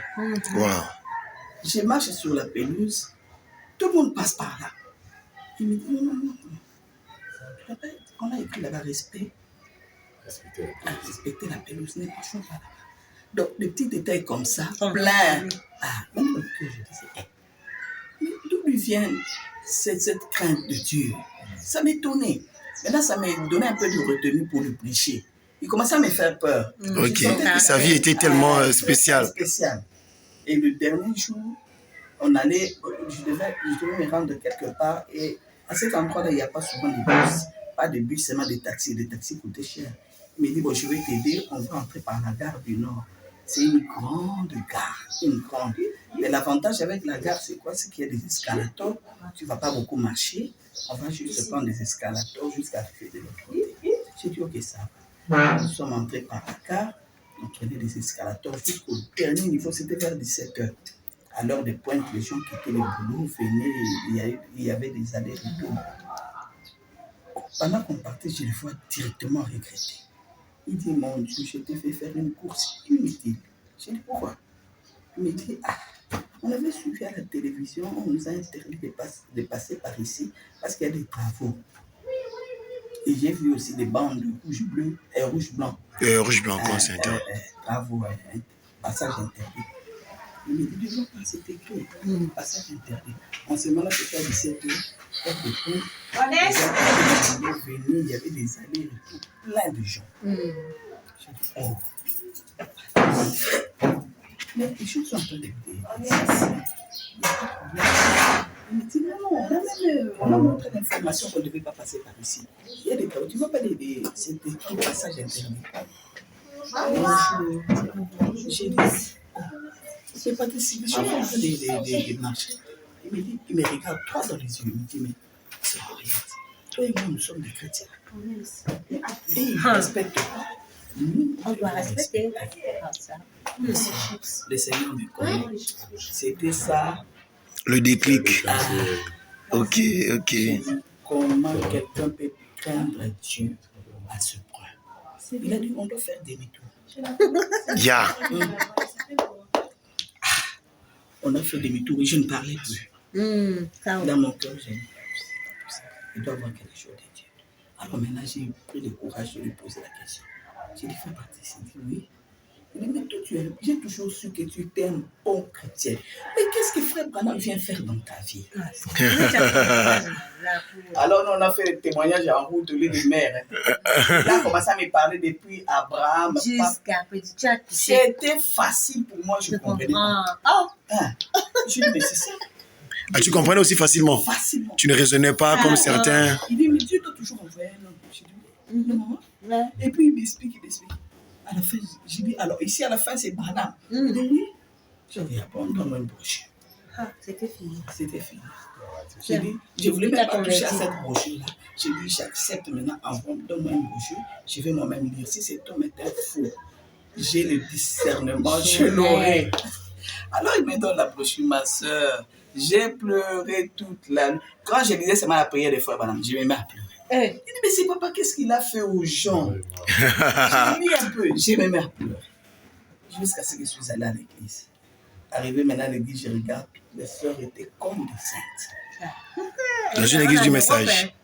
Wow. Je marche sur la pelouse. Tout le monde passe par là. Il me dit non. On a écrit là-bas respect. Respecter la pelouse, ne marchons pas là-bas. Donc, des petits détails comme ça, plein. Même le cœur, je disais, mais d'où lui vient cette crainte de Dieu? Ça m'étonnait. Maintenant, ça m'a donné un peu de retenue pour le prêcher. Il commençait à me faire peur. Ok, sa vie était tellement spéciale. Et le dernier jour, je devais me rendre quelque part et à cet endroit-là, il n'y a pas souvent de bus. Pas de bus, seulement des taxis. Les taxis coûtaient cher. Il me dit, bon, je vais t'aider, on va entrer par la gare du Nord. C'est une grande gare, Mais l'avantage avec la gare, c'est quoi? C'est qu'il y a des escalators. Tu ne vas pas beaucoup marcher. On va juste prendre des escalators jusqu'à arriver de l'autre côté. J'ai dit, ok, ça va. Nous sommes entrés par la gare. On prenait des escalators jusqu'au dernier niveau. C'était vers 17h. À l'heure de pointe, les gens quittaient le boulot, venaient, il y avait des allers-retours. Pendant qu'on partait, je les vois directement regretter. Il dit, mon Dieu, je t'ai fait faire une course inutile. J'ai dit, pourquoi? Il me dit, on avait suivi à la télévision, on nous a interdit de passer par ici parce qu'il y a des travaux. Et j'ai vu aussi des bandes rouge-bleu et rouge-blanc. Rouge-blanc, quoi, c'est un travaux, passage interdit. Il me dit, devant pas, c'est écrit, passage interdit. En ce moment-là, c'était à 17h. Il y avait des allées, plein de gens. J'ai dit, oh. Mais les choses sont en train de il me dit, non, on a montré l'information qu'on ne devait pas passer par ici. Il y a des cas où tu ne vois pas c'est des passages interdits. J'ai dit, c'est pas possible, je suis en train de marcher. Il me dit, il me regarde droit dans les yeux, il me dit, mais c'est Henriette, toi et moi, nous sommes des chrétiens. Et il ne respecte pas. On doit respecter. Le Seigneur me connaît. C'était ça. Le déclic. Ok. Comment quelqu'un peut craindre Dieu à ce point? Il a dit, on doit faire demi-tour. On a fait demi-tour et je ne parlais plus. Dans mon cœur, j'ai dit, il doit y avoir quelque chose de Dieu. Alors maintenant, j'ai pris le courage de lui poser la question. J'ai dit, fais partie. Il dit, oui. Il dit, mais toi, j'ai toujours su que tu étais un bon chrétien. Mais qu'est-ce que Frère Branham vient faire dans ta vie? Alors, on a fait le témoignage en route de l'île de mer. Là, on a commencé à me parler depuis Abraham. Jusqu'à petit chat. C'était facile pour moi, je comprenais pas. Je dis, mais c'est ça. Tu comprenais aussi facilement? Facilement. Tu ne raisonnais pas comme certains. Il dit, mais Dieu t'a toujours envoyé un homme. Je dis, non. Et puis il m'explique. À la fin, j'ai dit, alors ici à la fin c'est Branham. Il dit, oui. J'ai dit, bon, donne-moi une brochure. C'était fini. J'ai dit, je voulais même pas toucher à cette brochure-là. J'ai dit, j'accepte maintenant, donne-moi une brochure. Je vais moi-même lire. Si cet homme était fou, j'ai le discernement, je l'aurai. Alors il me donne la brochure, ma soeur. J'ai pleuré toute la nuit. Quand je lisais seulement la prière des frères Branham, je me mets à pleurer. Il dit, mais c'est papa, qu'est-ce qu'il a fait aux gens? J'ai lu un peu, je me mets à pleurer. Jusqu'à ce que je suis allé à l'église. Arrivé maintenant à l'église, je regarde, les sœurs étaient comme des saintes. Dans une église du message.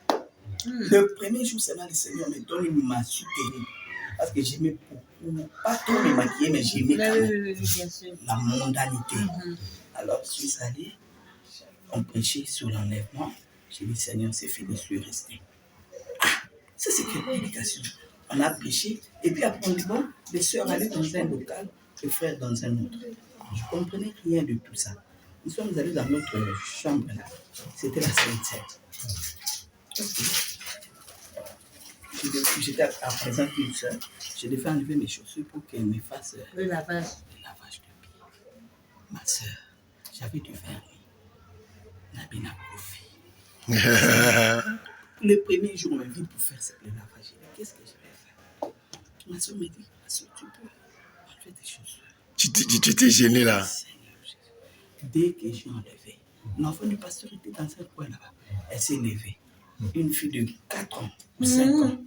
Le premier jour, seulement le Seigneur me donne une massue terrible. Parce que j'aimais beaucoup, pas trop me maquiller, mais j'aimais quand même la mondanité. Alors je suis allé, on prêchait sur l'enlèvement. J'ai dit, Seigneur, c'est fini, je suis resté. Ça, c'est quelle prédication? On a prêché, et puis après, on dit, bon, les sœurs allaient dans un local, les frères dans un autre. Je ne comprenais rien de tout ça. Nous sommes allés dans notre chambre là. C'était la Sainte-Seine. J'étais à présent une sœur. Je devais enlever mes chaussures pour qu'elle me fasse le lavage de pied. Ma sœur, j'avais du vernis. Nabina Kofi. Le premier jour, on m'invite pour faire le lavage. Qu'est-ce que je vais faire? Ma soeur me dit, ma soeur, tu peux enlever tes chaussures. Tu t'es gêné là. Dès que j'ai enlevé, l'enfant du pasteur était dans un coin là-bas. Elle s'est levée. Une fille de 4 ans ou 5 ans.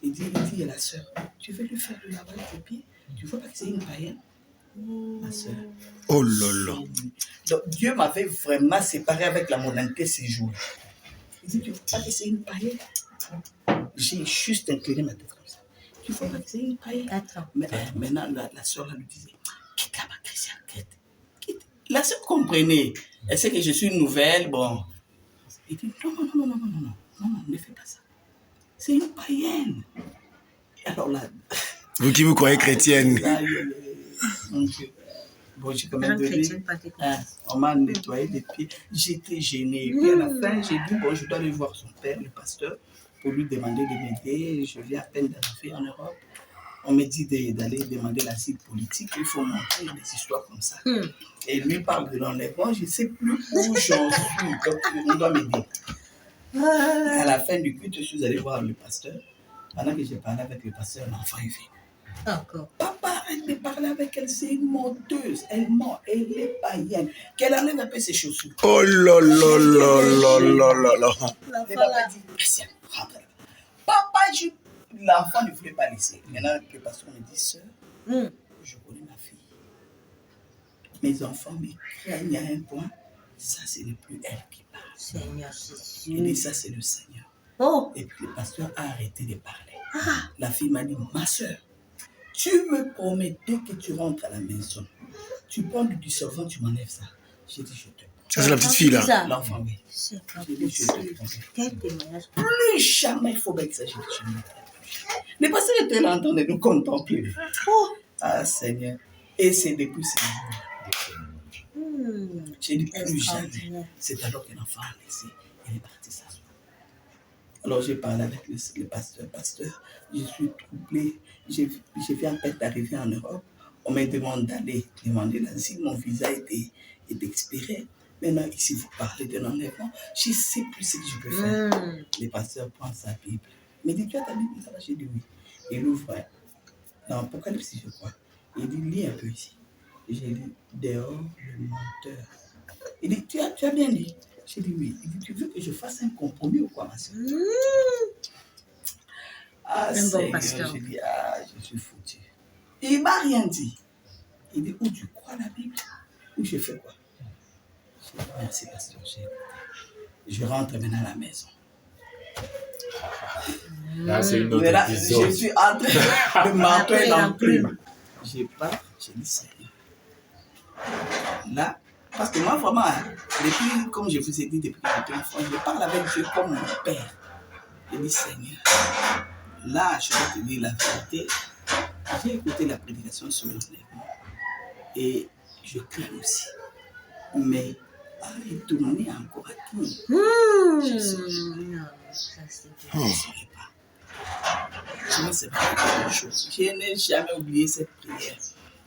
Il dit à la soeur, tu veux lui faire le lavage de pied? Tu vois pas que c'est une païenne? Ma soeur. Oh là là. Donc Dieu m'avait vraiment séparé avec la mondanité ces jours. Il dit, tu vois pas que c'est une païenne? J'ai juste incliné ma tête comme ça. Tu vois pas que c'est une païenne? Mais maintenant, la soeur lui disait, quitte là-bas, Christian, quitte. La soeur comprenait. Elle sait que je suis une nouvelle, bon. Il dit, non, ne fais pas ça. C'est une païenne. Et alors là... Vous qui vous croyez chrétienne. Mon Dieu. Bon, j'ai quand même donné... on m'a nettoyé les pieds. J'étais gênée. Et puis à la fin, j'ai dit, bon, je dois aller voir son père, le pasteur, pour lui demander de m'aider. Je viens à peine d'arriver en Europe. On me dit d'aller demander l'asile politique. Il faut montrer des histoires comme ça. Et lui parle de l'enlèvement. Je ne sais plus où j'en suis. Donc, on doit m'aider. À la fin du culte, je suis allé voir le pasteur. Pendant que j'ai parlé avec le pasteur, l'enfant est venu. Encore. Papa, arrête de parler avec elle. C'est une menteuse. Elle ment. Elle est païenne. Qu'elle enlève un peu ses chaussures. Oh là là là là là là là. Le papa dit, Christian, rentre. Papa, l'enfant ne voulait pas laisser. Maintenant, le pasteur me dit, sœur, je connais ma fille. Mes enfants me craignent à un point. Ça, ce n'est plus elle qui parle. Seigneur Jésus. Il dit, ça, c'est le Seigneur. Oh. Et puis le pasteur a arrêté de parler. La fille m'a dit, ma sœur, tu me promets, dès que tu rentres à la maison, tu prends du dissolvant, tu m'enlèves ça. J'ai dit, je te promets. Ça, c'est la petite fille, là. L'enfant, oui. C'est pas J'ai dit, je te possible. promets. Quel témoignage. Plus jamais il faut que ça, j'ai dit, je ne mettrai plus. Le pasteur était là en train de nous contempler. Ah, Seigneur. Et c'est depuis ce jour. J'ai dit, plus jamais. C'est alors que l'enfant a laissé. Il est parti s'asseoir. Alors j'ai parlé avec le pasteur. Pasteur, je suis troublé. Je viens à peine d'arriver en Europe. On me demande d'aller demander l'asile. Mon visa est expiré. Maintenant, ici, vous parlez d'un enlèvement. Je ne sais plus ce que je peux faire. Le pasteur prend sa Bible. Il me dit, tu as ta Bible? Ça va? J'ai dit oui. Il ouvre dans Apocalypse, je crois. Il dit, lis un peu ici. J'ai dit, dehors le menteur. Il dit, tu as bien dit? J'ai dit oui. Il dit, tu veux que je fasse un compromis ou quoi, ma soeur? Ah, Un bon pasteur. J'ai dit, ah, je suis foutu. Et il ne m'a rien dit. Il dit, où tu crois la Bible? Où je fais quoi? J'ai dit, merci, pasteur. Je rentre maintenant à la maison. Là, c'est une autre Là, épisode. je suis en train de marquer l'enclume. J'ai pas, j'ai dit, Seigneur. Là, parce que moi, vraiment, depuis, comme je vous ai dit, depuis que j'étais enfant, je parle avec Dieu comme mon père. Je dis, Seigneur, là, je vais te dire la vérité. J'ai écouté la prédication sur l'enlèvement et je crains aussi. Mais à retourner encore à tout, je Non, ça c'est ne saurais pas. Je ne sais pas quelque chose. Je n'ai jamais oublié cette prière.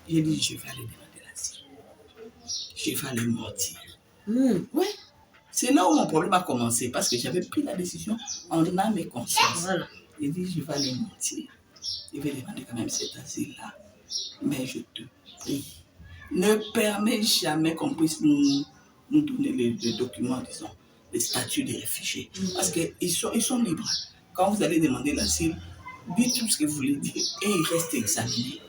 J'ai dit, je vais aller demander l'asile. Je vais aller mentir. Oui. C'est là où mon problème a commencé parce que j'avais pris la décision en âme et conscience. Voilà. J'ai dit, je vais aller mentir. Je vais demander quand même cet asile-là. Mais je te prie, ne permets jamais qu'on puisse nous donner les documents, disons, les statuts des réfugiés. Parce qu'ils sont libres. Quand vous allez demander l'asile, dites tout ce que vous voulez dire et ils restent examinés.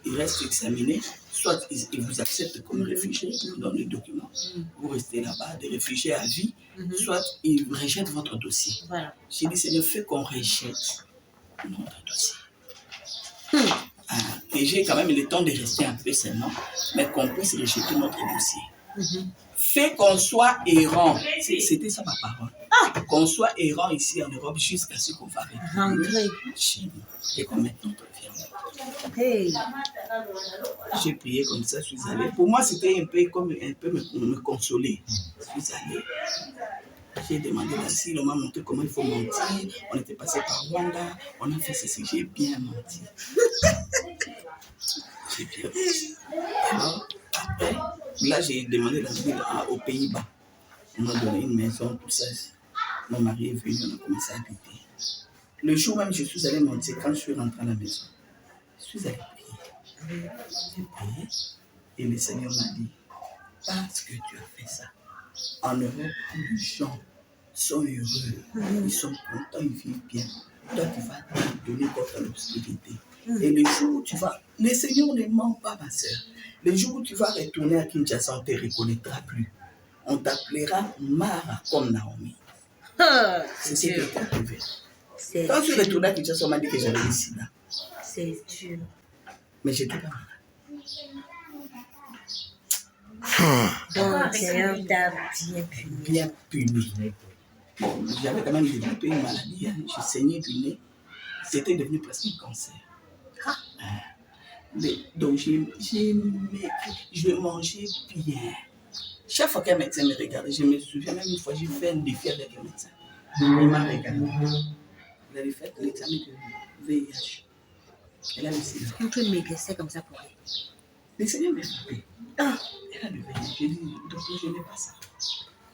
Ils restent examinés. Soit ils vous acceptent comme réfugié, ils vous donnent les documents, vous restez là-bas, des réfugiés à vie, soit ils rejettent votre dossier. Voilà. J'ai dit, c'est le fait qu'on rejette notre dossier. Et j'ai quand même le temps de rester un peu seulement, mais qu'on puisse rejeter notre dossier. Fait qu'on soit errant, c'était ça ma parole, qu'on soit errant ici en Europe jusqu'à ce qu'on va rentrer chez nous et qu'on mette notre vie en œuvre. Hey. J'ai prié comme ça, je suis allé. Pour moi, c'était un peu comme me consoler. Je suis allé. J'ai demandé l'asile, on m'a montré comment il faut mentir. On était passé par Rwanda, on a fait ceci, j'ai bien menti. J'ai bien menti. Alors, après, là, j'ai demandé l'asile aux Pays-Bas. On m'a donné une maison, tout ça. Mon mari est venu, on a commencé à habiter. Le jour même, je suis allé mentir quand je suis rentré à la maison. Je suis allé prier. J'ai prié et le Seigneur m'a dit, parce que tu as fait ça, en Europe, les gens sont heureux, ils sont contents, ils vivent bien. Toi, tu vas te donner contre l'obscurité. Et le jour où tu vas, le Seigneur ne ment pas, ma soeur. Le jour où tu vas retourner à Kinshasa, on ne te reconnaîtra plus. On t'appellera Mara comme Naomi. C'est ce qui est arrivé. Quand je suis retourné à Kinshasa, on m'a dit que j'avais le sida. C'est dur. Mais j'étais pas malade. Donc, le Seigneur t'a bien puni. Bien puni. Bon, j'avais quand même développé une maladie. Hein. Je saignais du nez. C'était devenu presque un cancer. Donc, je mangeais bien. Chaque fois qu'un médecin me regardait, je me souviens même une fois, j'ai fait un défi avec un médecin. Il m'a regardé. Il avait fait l'examen de VIH. Elle a le sida. On peut maigrir comme ça pour lui. Le Seigneur m'a frappé. Elle a le VIH. J'ai dit, docteur, je n'ai pas ça.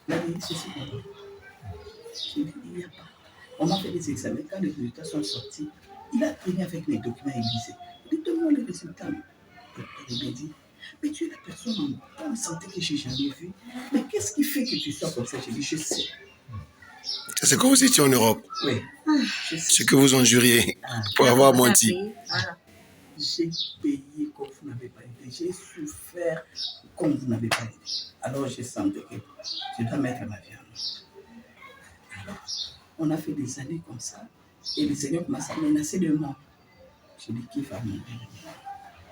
Il a dit, ceci pour moi. J'ai dit, il n'y a pas. On m'a fait des examens. Quand les résultats sont sortis, il a traîné avec mes documents et il disait, il dit, donne-moi les résultats. Il m'a dit, mais tu es la personne en bonne santé que j'ai jamais vue. Mais qu'est-ce qui fait que tu sors comme ça? J'ai dit, je sais. C'est comme si tu es en Europe. Oui. Ce que vous en juriez pour avoir menti. Voilà. J'ai payé comme vous n'avez pas idée. J'ai souffert comme vous n'avez pas idée. Alors j'ai senti que je dois mettre ma vie en ordre. Alors, on a fait des années comme ça. Et le Seigneur m'a menacé de mort. Je dis, qui va mourir?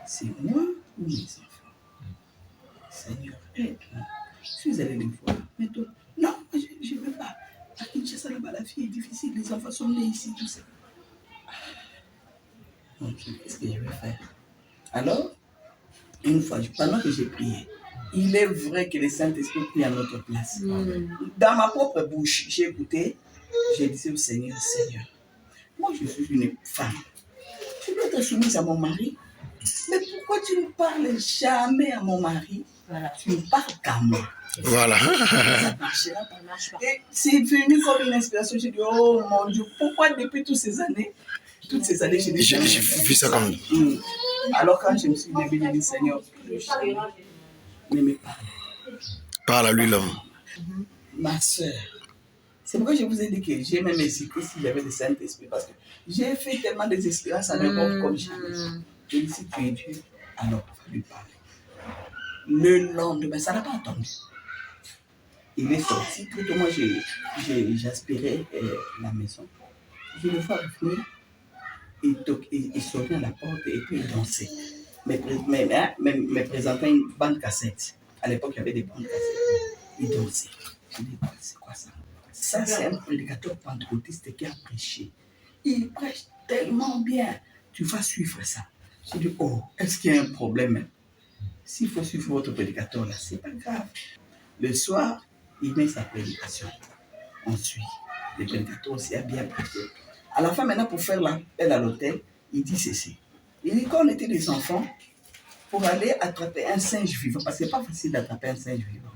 C'est moi ou mes enfants? Seigneur, aide-moi. Je suis allée les voir. Mais toi, non, je ne veux pas. À Kinshasa, là-bas, la vie est difficile. Les enfants sont nés ici, tout ça. Donc, qu'est-ce que je vais faire? Alors, une fois, pendant que j'ai prié, il est vrai que le Saint-Esprit prie à notre place. Dans ma propre bouche, j'ai écouté, j'ai dit au Seigneur, Seigneur, moi je suis une femme. Tu dois être soumise à mon mari. Mais pourquoi tu ne parles jamais à mon mari? Tu ne parles qu'à moi. Voilà. Ça marchera pas. Et c'est venu comme une inspiration. J'ai dit, oh mon Dieu, pourquoi depuis toutes ces années, j'ai fait ça comme... Alors quand je me suis levé, j'ai dit, Seigneur, ne me parle. Parle à lui l'homme. Ma soeur, c'est pourquoi je vous ai dit que j'ai même hésité si j'avais le Saint-Esprit, parce que j'ai fait tellement des expériences à l'Europe comme jamais. Je dis, si tu es Dieu, alors il faut lui parler. Le lendemain, ça n'a pas attendu. Il est sorti, plutôt moi j'aspirais la maison. Je le vois venir, il sonnait à la porte et puis il dansait. Me présentait une bande cassette. À l'époque, il y avait des bandes cassettes. Il dansait. Je dis, c'est quoi ça? Ça, c'est un prédicateur pentecôtiste qui a prêché. Il prêche tellement bien. Tu vas suivre ça. Je dis, oh, est-ce qu'il y a un problème? S'il faut suivre votre prédicateur là, c'est pas grave. Le soir, il met sa prédication. On suit. Le prédicateur aussi a bien prêché. À la fin, maintenant, pour faire l'appel à l'hôtel, il dit ceci. Il dit, quand on était des enfants, pour aller attraper un singe vivant, parce que c'est pas facile d'attraper un singe vivant.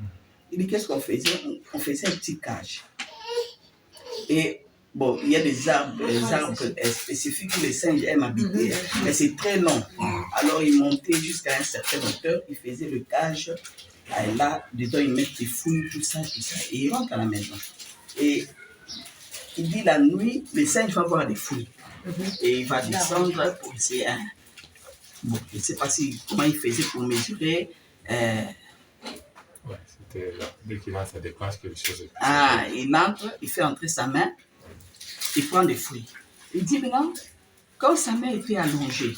Il dit, qu'est-ce qu'on faisait? On faisait un petit cage. Et bon, il y a des arbres spécifiques où les singes aiment habiter, mais c'est très long. Alors, il montait jusqu'à un certain hauteur, il faisait le cage, et là, dedans, il met des fouilles, tout ça, et il rentre à la maison. Et il dit, la nuit, les singes vont voir des fouilles. Et il va descendre pour essayer. Bon, je ne sais pas comment il faisait pour mesurer. Ouais, c'était là. Dès qu'il ça dépasse quelque chose. Il entre, il fait entrer sa main, il prend des fruits. Il dit maintenant, quand sa main était allongée,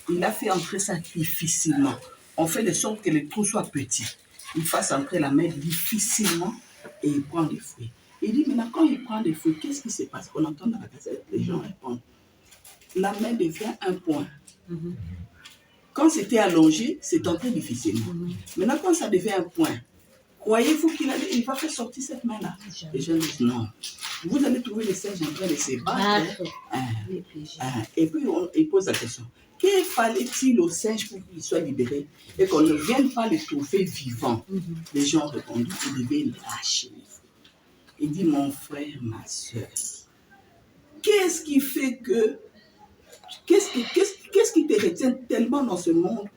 il a fait entrer ça difficilement. On fait de sorte que le trou soit petit. Il fasse entrer la main difficilement et il prend des fruits. Il dit maintenant, quand il prend des fruits, qu'est-ce qui se passe? On entend dans la cassette, les gens répondent. La main devient un point. Quand c'était allongé, c'est entré difficilement. Maintenant, quand ça devient un point, croyez-vous qu'il va faire sortir cette main-là? Les gens disent non. Vous allez trouver les singes en train de se battre. Et puis, il pose la question. Que fallait-il au singe pour qu'il soit libéré et qu'on ne vienne pas le trouver vivant? Les gens répondent, il devait lâcher. Il dit, mon frère, ma soeur, qu'est-ce qui fait que... Qu'est-ce qui te retient tellement dans ce monde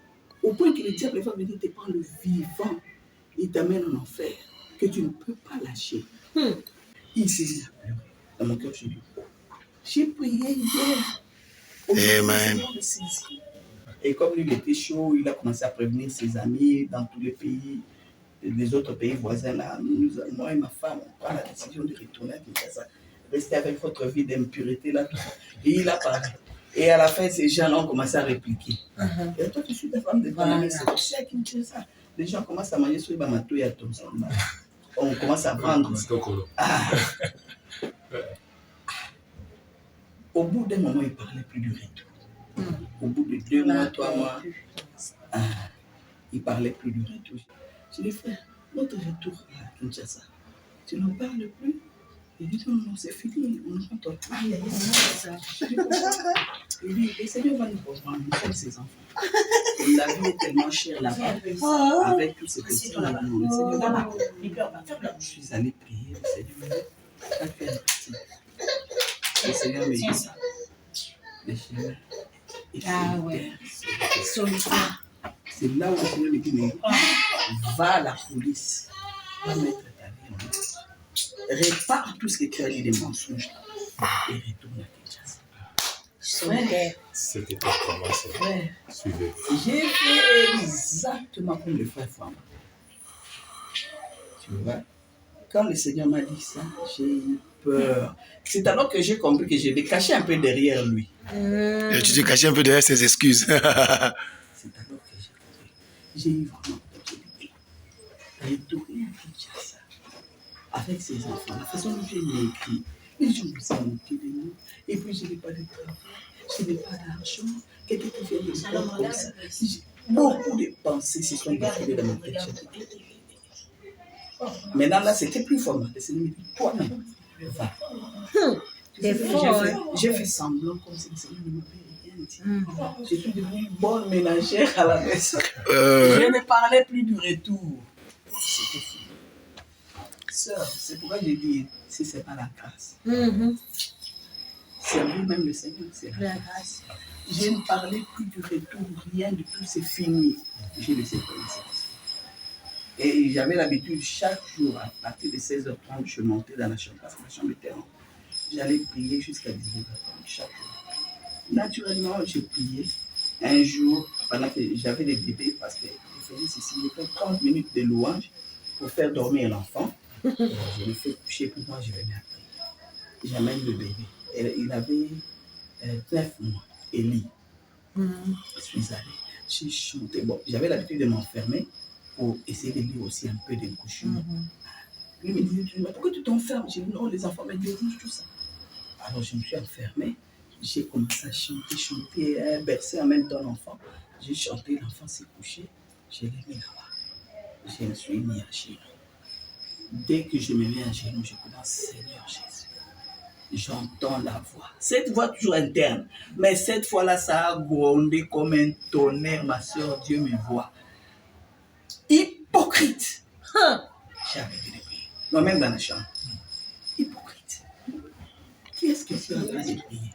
au point que le diable va venir te prendre le vivant, il t'amène en enfer, que tu ne peux pas lâcher. Il s'est mis à pleurer. Dans mon cœur, j'ai prié hier. Amen. Et comme lui, il était chaud, il a commencé à prévenir ses amis dans tous les pays, les autres pays voisins. Là, moi et ma femme, on prend la décision de retourner à Kinshasa, rester avec votre vie d'impureté là, tout ça. Et il a parlé. Et à la fin, ces gens-là ont commencé à répliquer. Et toi, tu suis ta femme de Panama, c'est aussi à Kinshasa. Les gens commencent à manger sur les bamato et à Thompson. On commence à vendre. Au bout d'un moment, il ne parlait plus du retour. Au bout de 2 mois, 3 mois, il ne parlait plus du retour. Je dis, frère, notre retour à Kinshasa, tu n'en parles plus? Il dit, non, c'est fini, on rentre. Il dit, le Seigneur va nous reprendre, nous sommes ses enfants. Et la vie est tellement chère là-bas, avec tous ces petits là. Je suis allé prier, le Seigneur a fait un petit. Le Seigneur me dit ça. Le Seigneur est solitaire. C'est là où le Seigneur me dit, mais va à la police, va mettre ta vie en ordre. Répare tout ce que tu as dit des mensonges. et retourne à Kinshasa. C'était pas comment ça. Suivez. J'ai fait exactement comme le frère Fama. Tu vois, quand le Seigneur m'a dit ça, j'ai eu peur. C'est alors que j'ai compris que je l'ai caché un peu derrière lui. Et tu te cachais un peu derrière ses excuses. C'est alors que j'ai compris. J'ai eu vraiment peur. J'ai retourné à Kinshasa avec ses enfants. La façon dont j'ai écrit, les gens se sont moqués de nous. Et puis je n'ai pas de travail, je n'ai pas d'argent. Quelqu'un qui vient de me faire comme ça. Beaucoup de pensées se sont défilées dans ma tête. Maintenant, là, c'était plus fort. Le Seigneur me dit, toi-même, va. J'ai fait semblant comme si le Seigneur ne m'avait rien dit. Je suis devenue une bonne ménagère à la maison. Je ne parlais plus du retour. C'était fini. Sœur, c'est pourquoi j'ai dit, si ce n'est pas la grâce. C'est lui-même le Seigneur, c'est la grâce. Je ne parlais plus du retour, rien de tout, c'est fini. J'ai laissé tomber cette histoire. Et j'avais l'habitude, chaque jour, à partir de 16h30, je montais dans la chambre, parce que la chambre était en. J'allais prier jusqu'à 19h30 chaque jour. Naturellement, j'ai prié. Un jour, pendant que j'avais des bébés, parce que je faisais ceci, j'ai fait 30 minutes de louange pour faire dormir l'enfant. Je le fais coucher, puis moi, je venais à prier. J'amène le bébé. Il avait 9 mois, Élie. Je suis allé, j'ai chanté. Bon, j'avais l'habitude de m'enfermer pour essayer de lire aussi un peu de couchures. Lui me disait, mais pourquoi tu t'enfermes? J'ai dit, non, les enfants me dirigent, tout ça. Alors je me suis enfermé, j'ai commencé à chanter, bercer en même temps l'enfant. J'ai chanté, l'enfant s'est couché, je l'ai mis là-bas. Je me suis mis à genoux. Dès que je me mets à genoux, je commence, Seigneur Jésus. J'entends la voix. Cette voix toujours interne. Mais cette fois-là, ça a grondé comme un tonnerre, ma soeur, Dieu me voit. Hypocrite. J'ai arrêté de prier. Moi-même dans la chambre. Hypocrite. Qui est-ce que tu es en train de prier?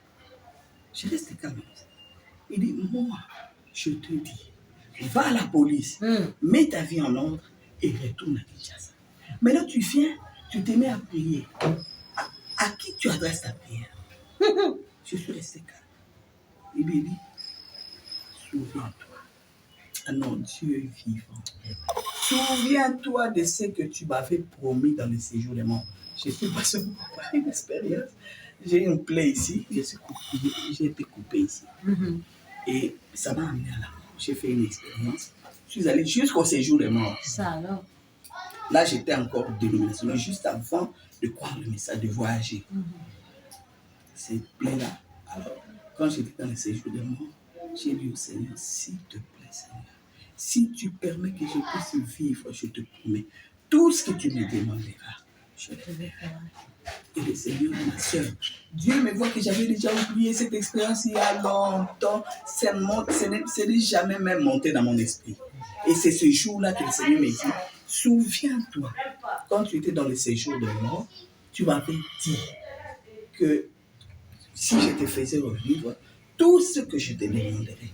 Je reste calme. Il dit, moi, je te dis, va à la police, mets ta vie en ordre et retourne à Kinshasa. Maintenant, tu viens, tu te mets à prier. À qui tu adresses ta prière? Je suis resté calme. Il me dit, souviens-toi. Ah non, Dieu est vivant. Souviens-toi de ce que tu m'avais promis dans le séjour des morts. Je suis passé par une expérience. J'ai une plaie ici, j'ai été coupé ici. Et ça m'a amené à la mort. J'ai fait une expérience. Je suis allé jusqu'au séjour des morts. Ça alors? Là, j'étais encore dénominationnel, juste avant de croire le message, de voyager. Cette plaie-là. Alors, quand j'étais dans le séjour des morts, j'ai dit au Seigneur, s'il te plaît, Seigneur, si tu permets que je puisse vivre, je te promets, tout ce que tu me demanderas, je le ferai. Et le Seigneur, ma soeur, Dieu me voit que j'avais déjà oublié cette expérience il y a longtemps. Ce n'est jamais même monté dans mon esprit. Et c'est ce jour-là que le Seigneur me dit, souviens-toi, quand tu étais dans le séjour de mort, tu m'avais dit que si je te faisais revivre, tout ce que je te demanderais,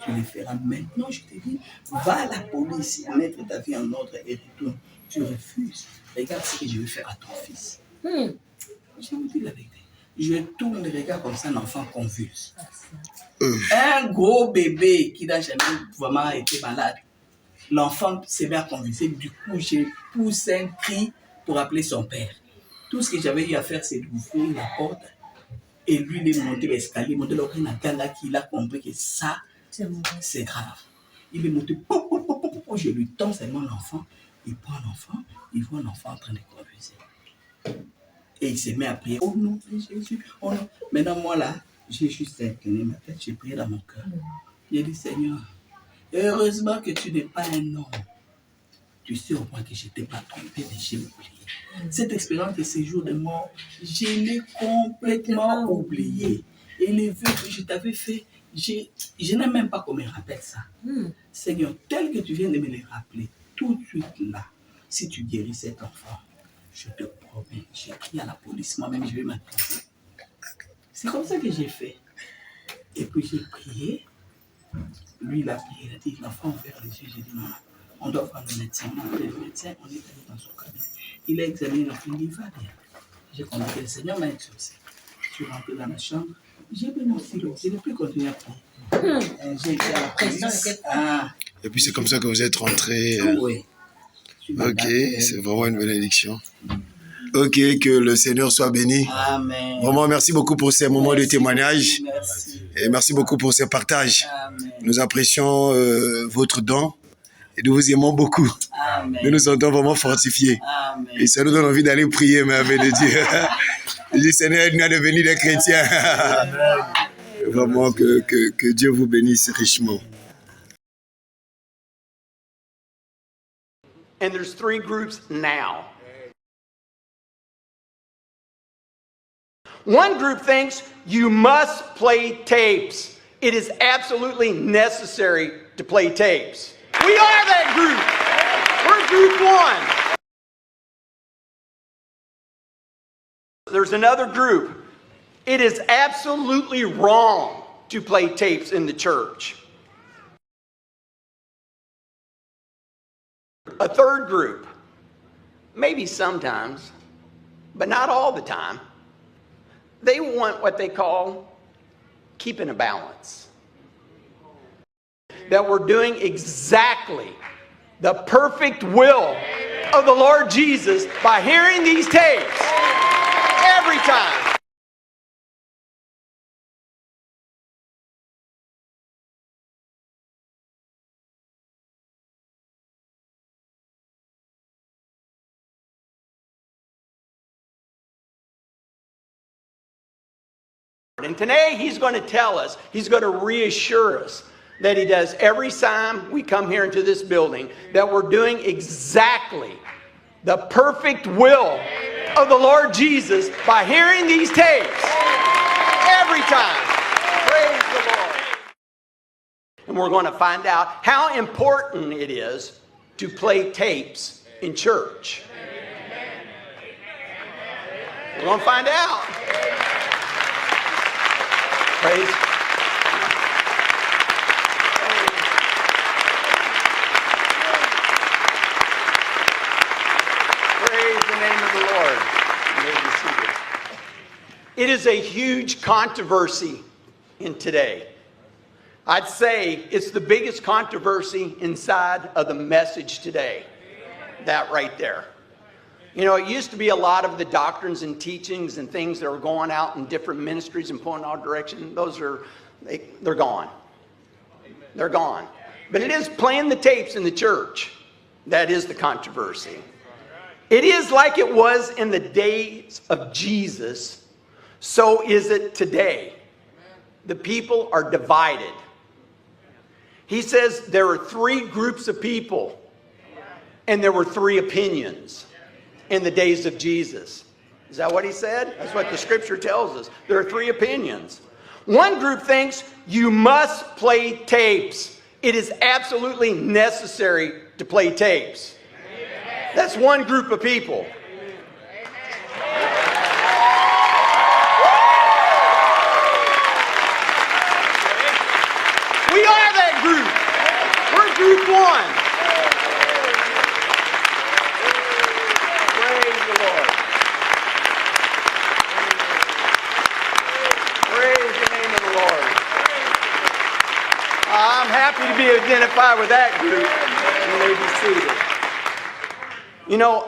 tu le feras. Maintenant, je te dis, va à la police, mettre ta vie en ordre et retourne. Tu refuses. Regarde ce que je vais faire à ton fils. Je vous dis la vérité. Je tourne le regard comme ça, un enfant convulse. Un gros bébé qui n'a jamais vraiment été malade. L'enfant s'est bien convulsé. Du coup, j'ai poussé un cri pour appeler son père. Tout ce que j'avais eu à faire, c'est d'ouvrir la porte. Et lui, il est monté l'escalier, monté l'oreille à Ganga, qu'il a compris que ça, c'est grave. Il est monté, je lui tends seulement l'enfant. Il prend l'enfant, il voit l'enfant en train de convulser. Et il se met à prier. Oh non, Jésus, oh non. Maintenant, moi là, j'ai juste incliné ma tête, j'ai prié dans mon cœur. J'ai dit, Seigneur, heureusement que tu n'es pas un homme. Tu sais au moins que je ne t'ai pas trompé, mais j'ai oublié. Cette expérience de séjour de mort, je l'ai complètement oublié. Et les vœux que je t'avais faits, je n'ai même pas qu'on me rappelle ça. Seigneur, tel que tu viens de me les rappeler, tout de suite là, si tu guéris cet enfant, je te promets, j'écris à la police, moi-même je vais m'accuser. C'est comme ça que j'ai fait. Et puis j'ai prié. Lui, il a prié, il a dit, l'enfant a ouvert les yeux. J'ai dit, non, on doit voir le médecin. On a appelé le médecin, on est allé dans son cabinet. Il a examiné l'enfant, il dit, va bien. J'ai compris que le Seigneur m'a exaucé. Je suis rentré dans la chambre. J'ai pris mon stylo. Je n'ai plus continué à prendre. J'ai été à la police. Et puis c'est comme ça que vous êtes rentré. Oui. Ok, c'est vraiment une bénédiction. Ok, que le Seigneur soit béni. Amen. Vraiment, merci beaucoup pour ces moments de témoignage. Merci. Et merci beaucoup pour ces partages. Amen. Nous apprécions votre don et nous vous aimons beaucoup. Amen. Nous nous sentons vraiment fortifiés. Amen. Et ça nous donne envie d'aller prier, mais avec de Dieu. Je dis, Seigneur, aide-nous à devenir des chrétiens. Vraiment, que Dieu vous bénisse richement. And there's 3 groups now. One group thinks you must play tapes. It is absolutely necessary to play tapes. We are that group. We're group 1. There's another group. It is absolutely wrong to play tapes in the church. A third group, maybe sometimes, but not all the time, they want what they call keeping a balance. That we're doing exactly the perfect will of the Lord Jesus by hearing these tapes every time. And today he's going to tell us, he's going to reassure us that he does every time we come here into this building, that we're doing exactly the perfect will of the Lord Jesus by hearing these tapes every time. Praise the Lord. And we're going to find out how important it is to play tapes in church. We're going to find out. Praise. Praise the name of the Lord. You may be seated. It is a huge controversy in today. I'd say it's the biggest controversy inside of the message today. That right there. You know, it used to be a lot of the doctrines and teachings and things that were going out in different ministries and pulling all direction. Those are, they're gone. They're gone. But it is playing the tapes in the church. That is the controversy. It is like it was in the days of Jesus. So is it today. The people are divided. He says there are 3 groups of people. And there were 3 opinions. In the days of Jesus. Is that what he said? That's what the scripture tells us. There are 3 opinions. One group thinks you must play tapes. It is absolutely necessary to play tapes. That's one group of people. We are that group. We're group 1. I'm happy to be identified with that group. You may be seated. You know,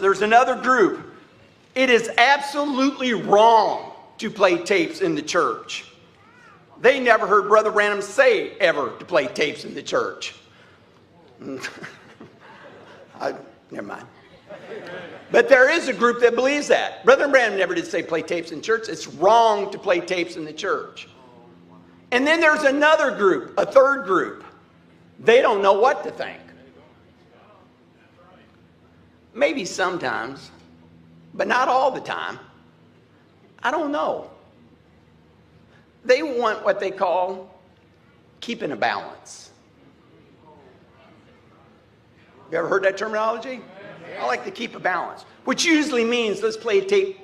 there's another group. It is absolutely wrong to play tapes in the church. They never heard Brother Branham say ever to play tapes in the church. Never mind. But there is a group that believes that. Brother Branham never did say play tapes in church. It's wrong to play tapes in the church. And then there's another group, a third group. They don't know what to think. Maybe sometimes, but not all the time. I don't know. They want what they call keeping a balance. You ever heard that terminology? I like to keep a balance, which usually means let's play a tape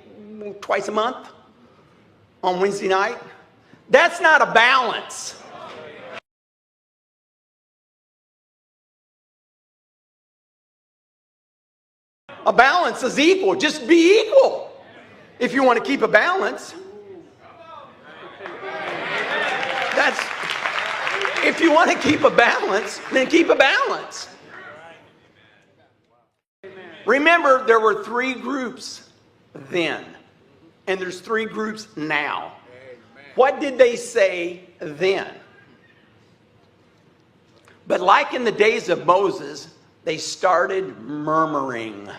twice a month on Wednesday night. That's not a balance. A balance is equal. Just be equal if you want to keep a balance. That's, if you want to keep a balance, then keep a balance. Remember, there were 3 groups then, and there's 3 groups now. What did they say then? But like in the days of Moses, they started murmuring.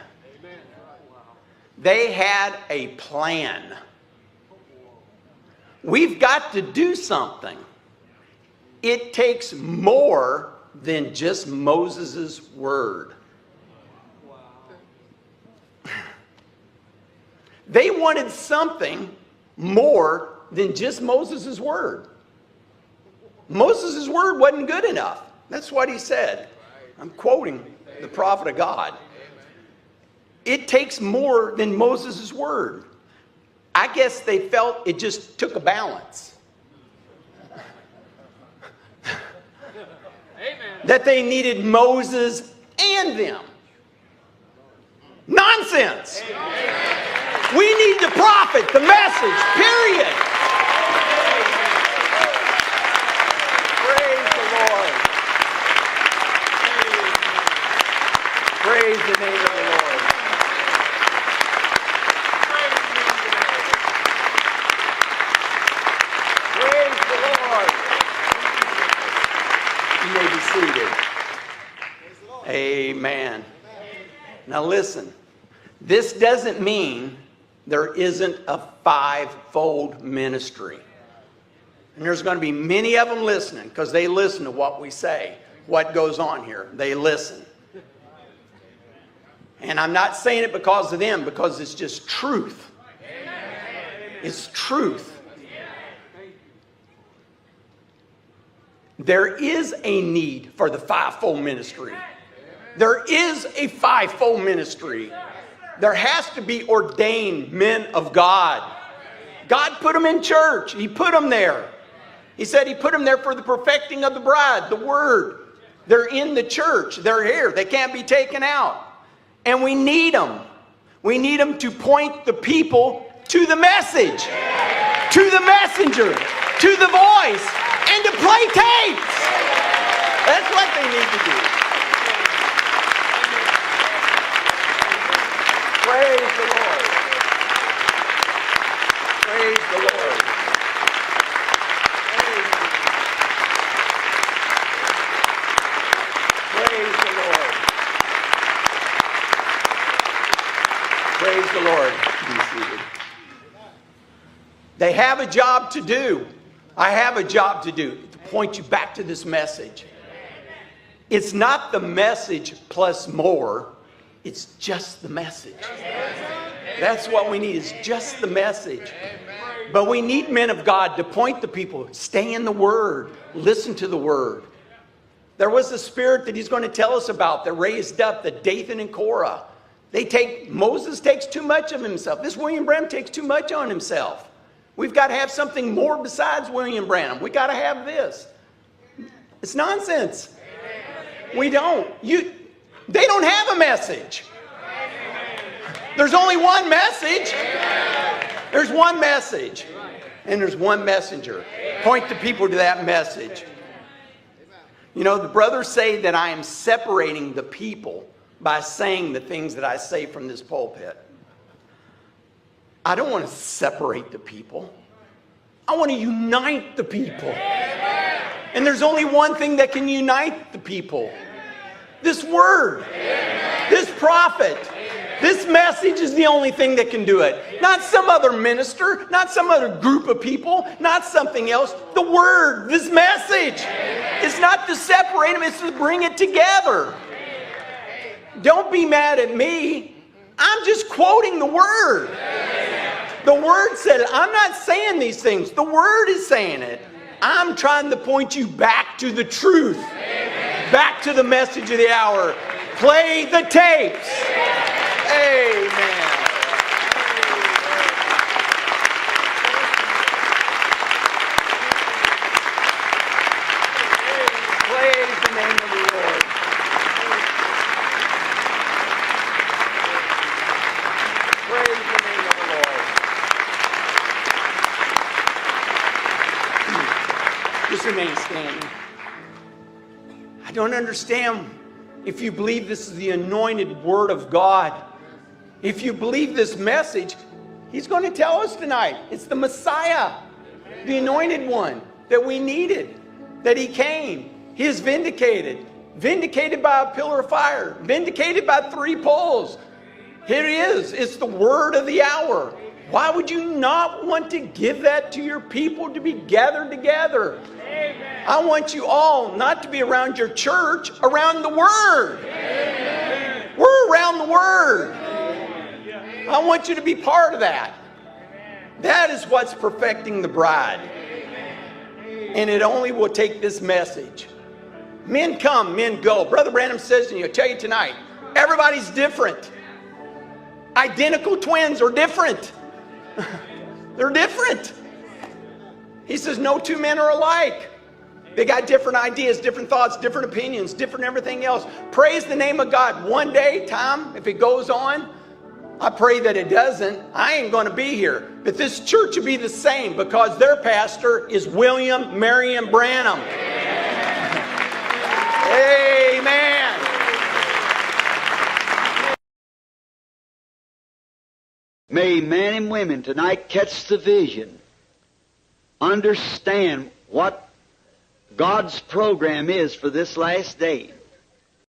They had a plan. We've got to do something. It takes more than just Moses' word. They wanted something more than just Moses' word. Moses' word wasn't good enough. That's what he said. I'm quoting the prophet of God. It takes more than Moses' word. I guess they felt it just took a balance. That they needed Moses and them. Nonsense. We need the prophet, the message, period. Praise the Lord. Praise the name of the Lord. Praise the Lord. You may be seated. Amen. Now listen, this doesn't mean there isn't a 5-fold ministry. And there's going to be many of them listening because they listen to what we say, what goes on here. They listen. And I'm not saying it because of them, because it's just truth. It's truth. There is a need for the 5-fold ministry. There is a 5-fold ministry. There has to be ordained men of God. God put them in church. He put them there. He said He put them there for the perfecting of the bride, the word. They're in the church. They're here. They can't be taken out. And we need them. We need them to point the people to the message, to the messenger, to the voice, and to play tapes. That's what they need to do. Praise the Lord. Praise the Lord. Praise the Lord. Praise the Lord. Be seated. They have a job to do. I have a job to do, to point you back to this message. It's not the message plus more. It's just the message. That's what we need, is just the message. But we need men of God to point the people. Stay in the Word. Listen to the Word. There was a spirit that He's going to tell us about that raised up, the Dathan and Korah. Moses takes too much of himself. This William Branham takes too much on himself. We've got to have something more besides William Branham. We've got to have this. It's nonsense. We don't. They don't have a message. There's only one message. There's one message. And there's one messenger. Point the people to that message. You know, the brothers say that I am separating the people by saying the things that I say from this pulpit. I don't want to separate the people. I want to unite the people. And there's only one thing that can unite the people. This word, this prophet, this message is the only thing that can do it. Not some other minister, not some other group of people, not something else. The word, this message. It's not to separate them, it's to bring it together. Don't be mad at me. I'm just quoting the word. The word said it. I'm not saying these things. The word is saying it. I'm trying to point you back to the truth. Back to the message of the hour. Play the tapes. Amen. Praise the name of the Lord. Praise the name of the Lord. The Please remain standing. I don't understand if you believe this is the anointed word of God. If you believe this message, he's going to tell us tonight. It's the Messiah, the anointed one that we needed, that he came. He is vindicated. Vindicated by a pillar of fire. Vindicated by 3 poles. Here he is. It's the word of the hour. Why would you not want to give that to your people to be gathered together? Amen. I want you all not to be around your church, around the Word. Amen. We're around the Word. Amen. I want you to be part of that. That is what's perfecting the bride. And it only will take this message. Men come, men go. Brother Branham says, and he'll tell you tonight, everybody's different. Identical twins are different. They're different. He says no 2 men are alike. They got different ideas, different thoughts, different opinions, different everything else. Praise the name of God. One day, time, if it goes on, I pray that it doesn't. I ain't going to be here. But this church will be the same because their pastor is William Marion Branham. Amen. May men and women tonight catch the vision, understand what God's program is for this last day.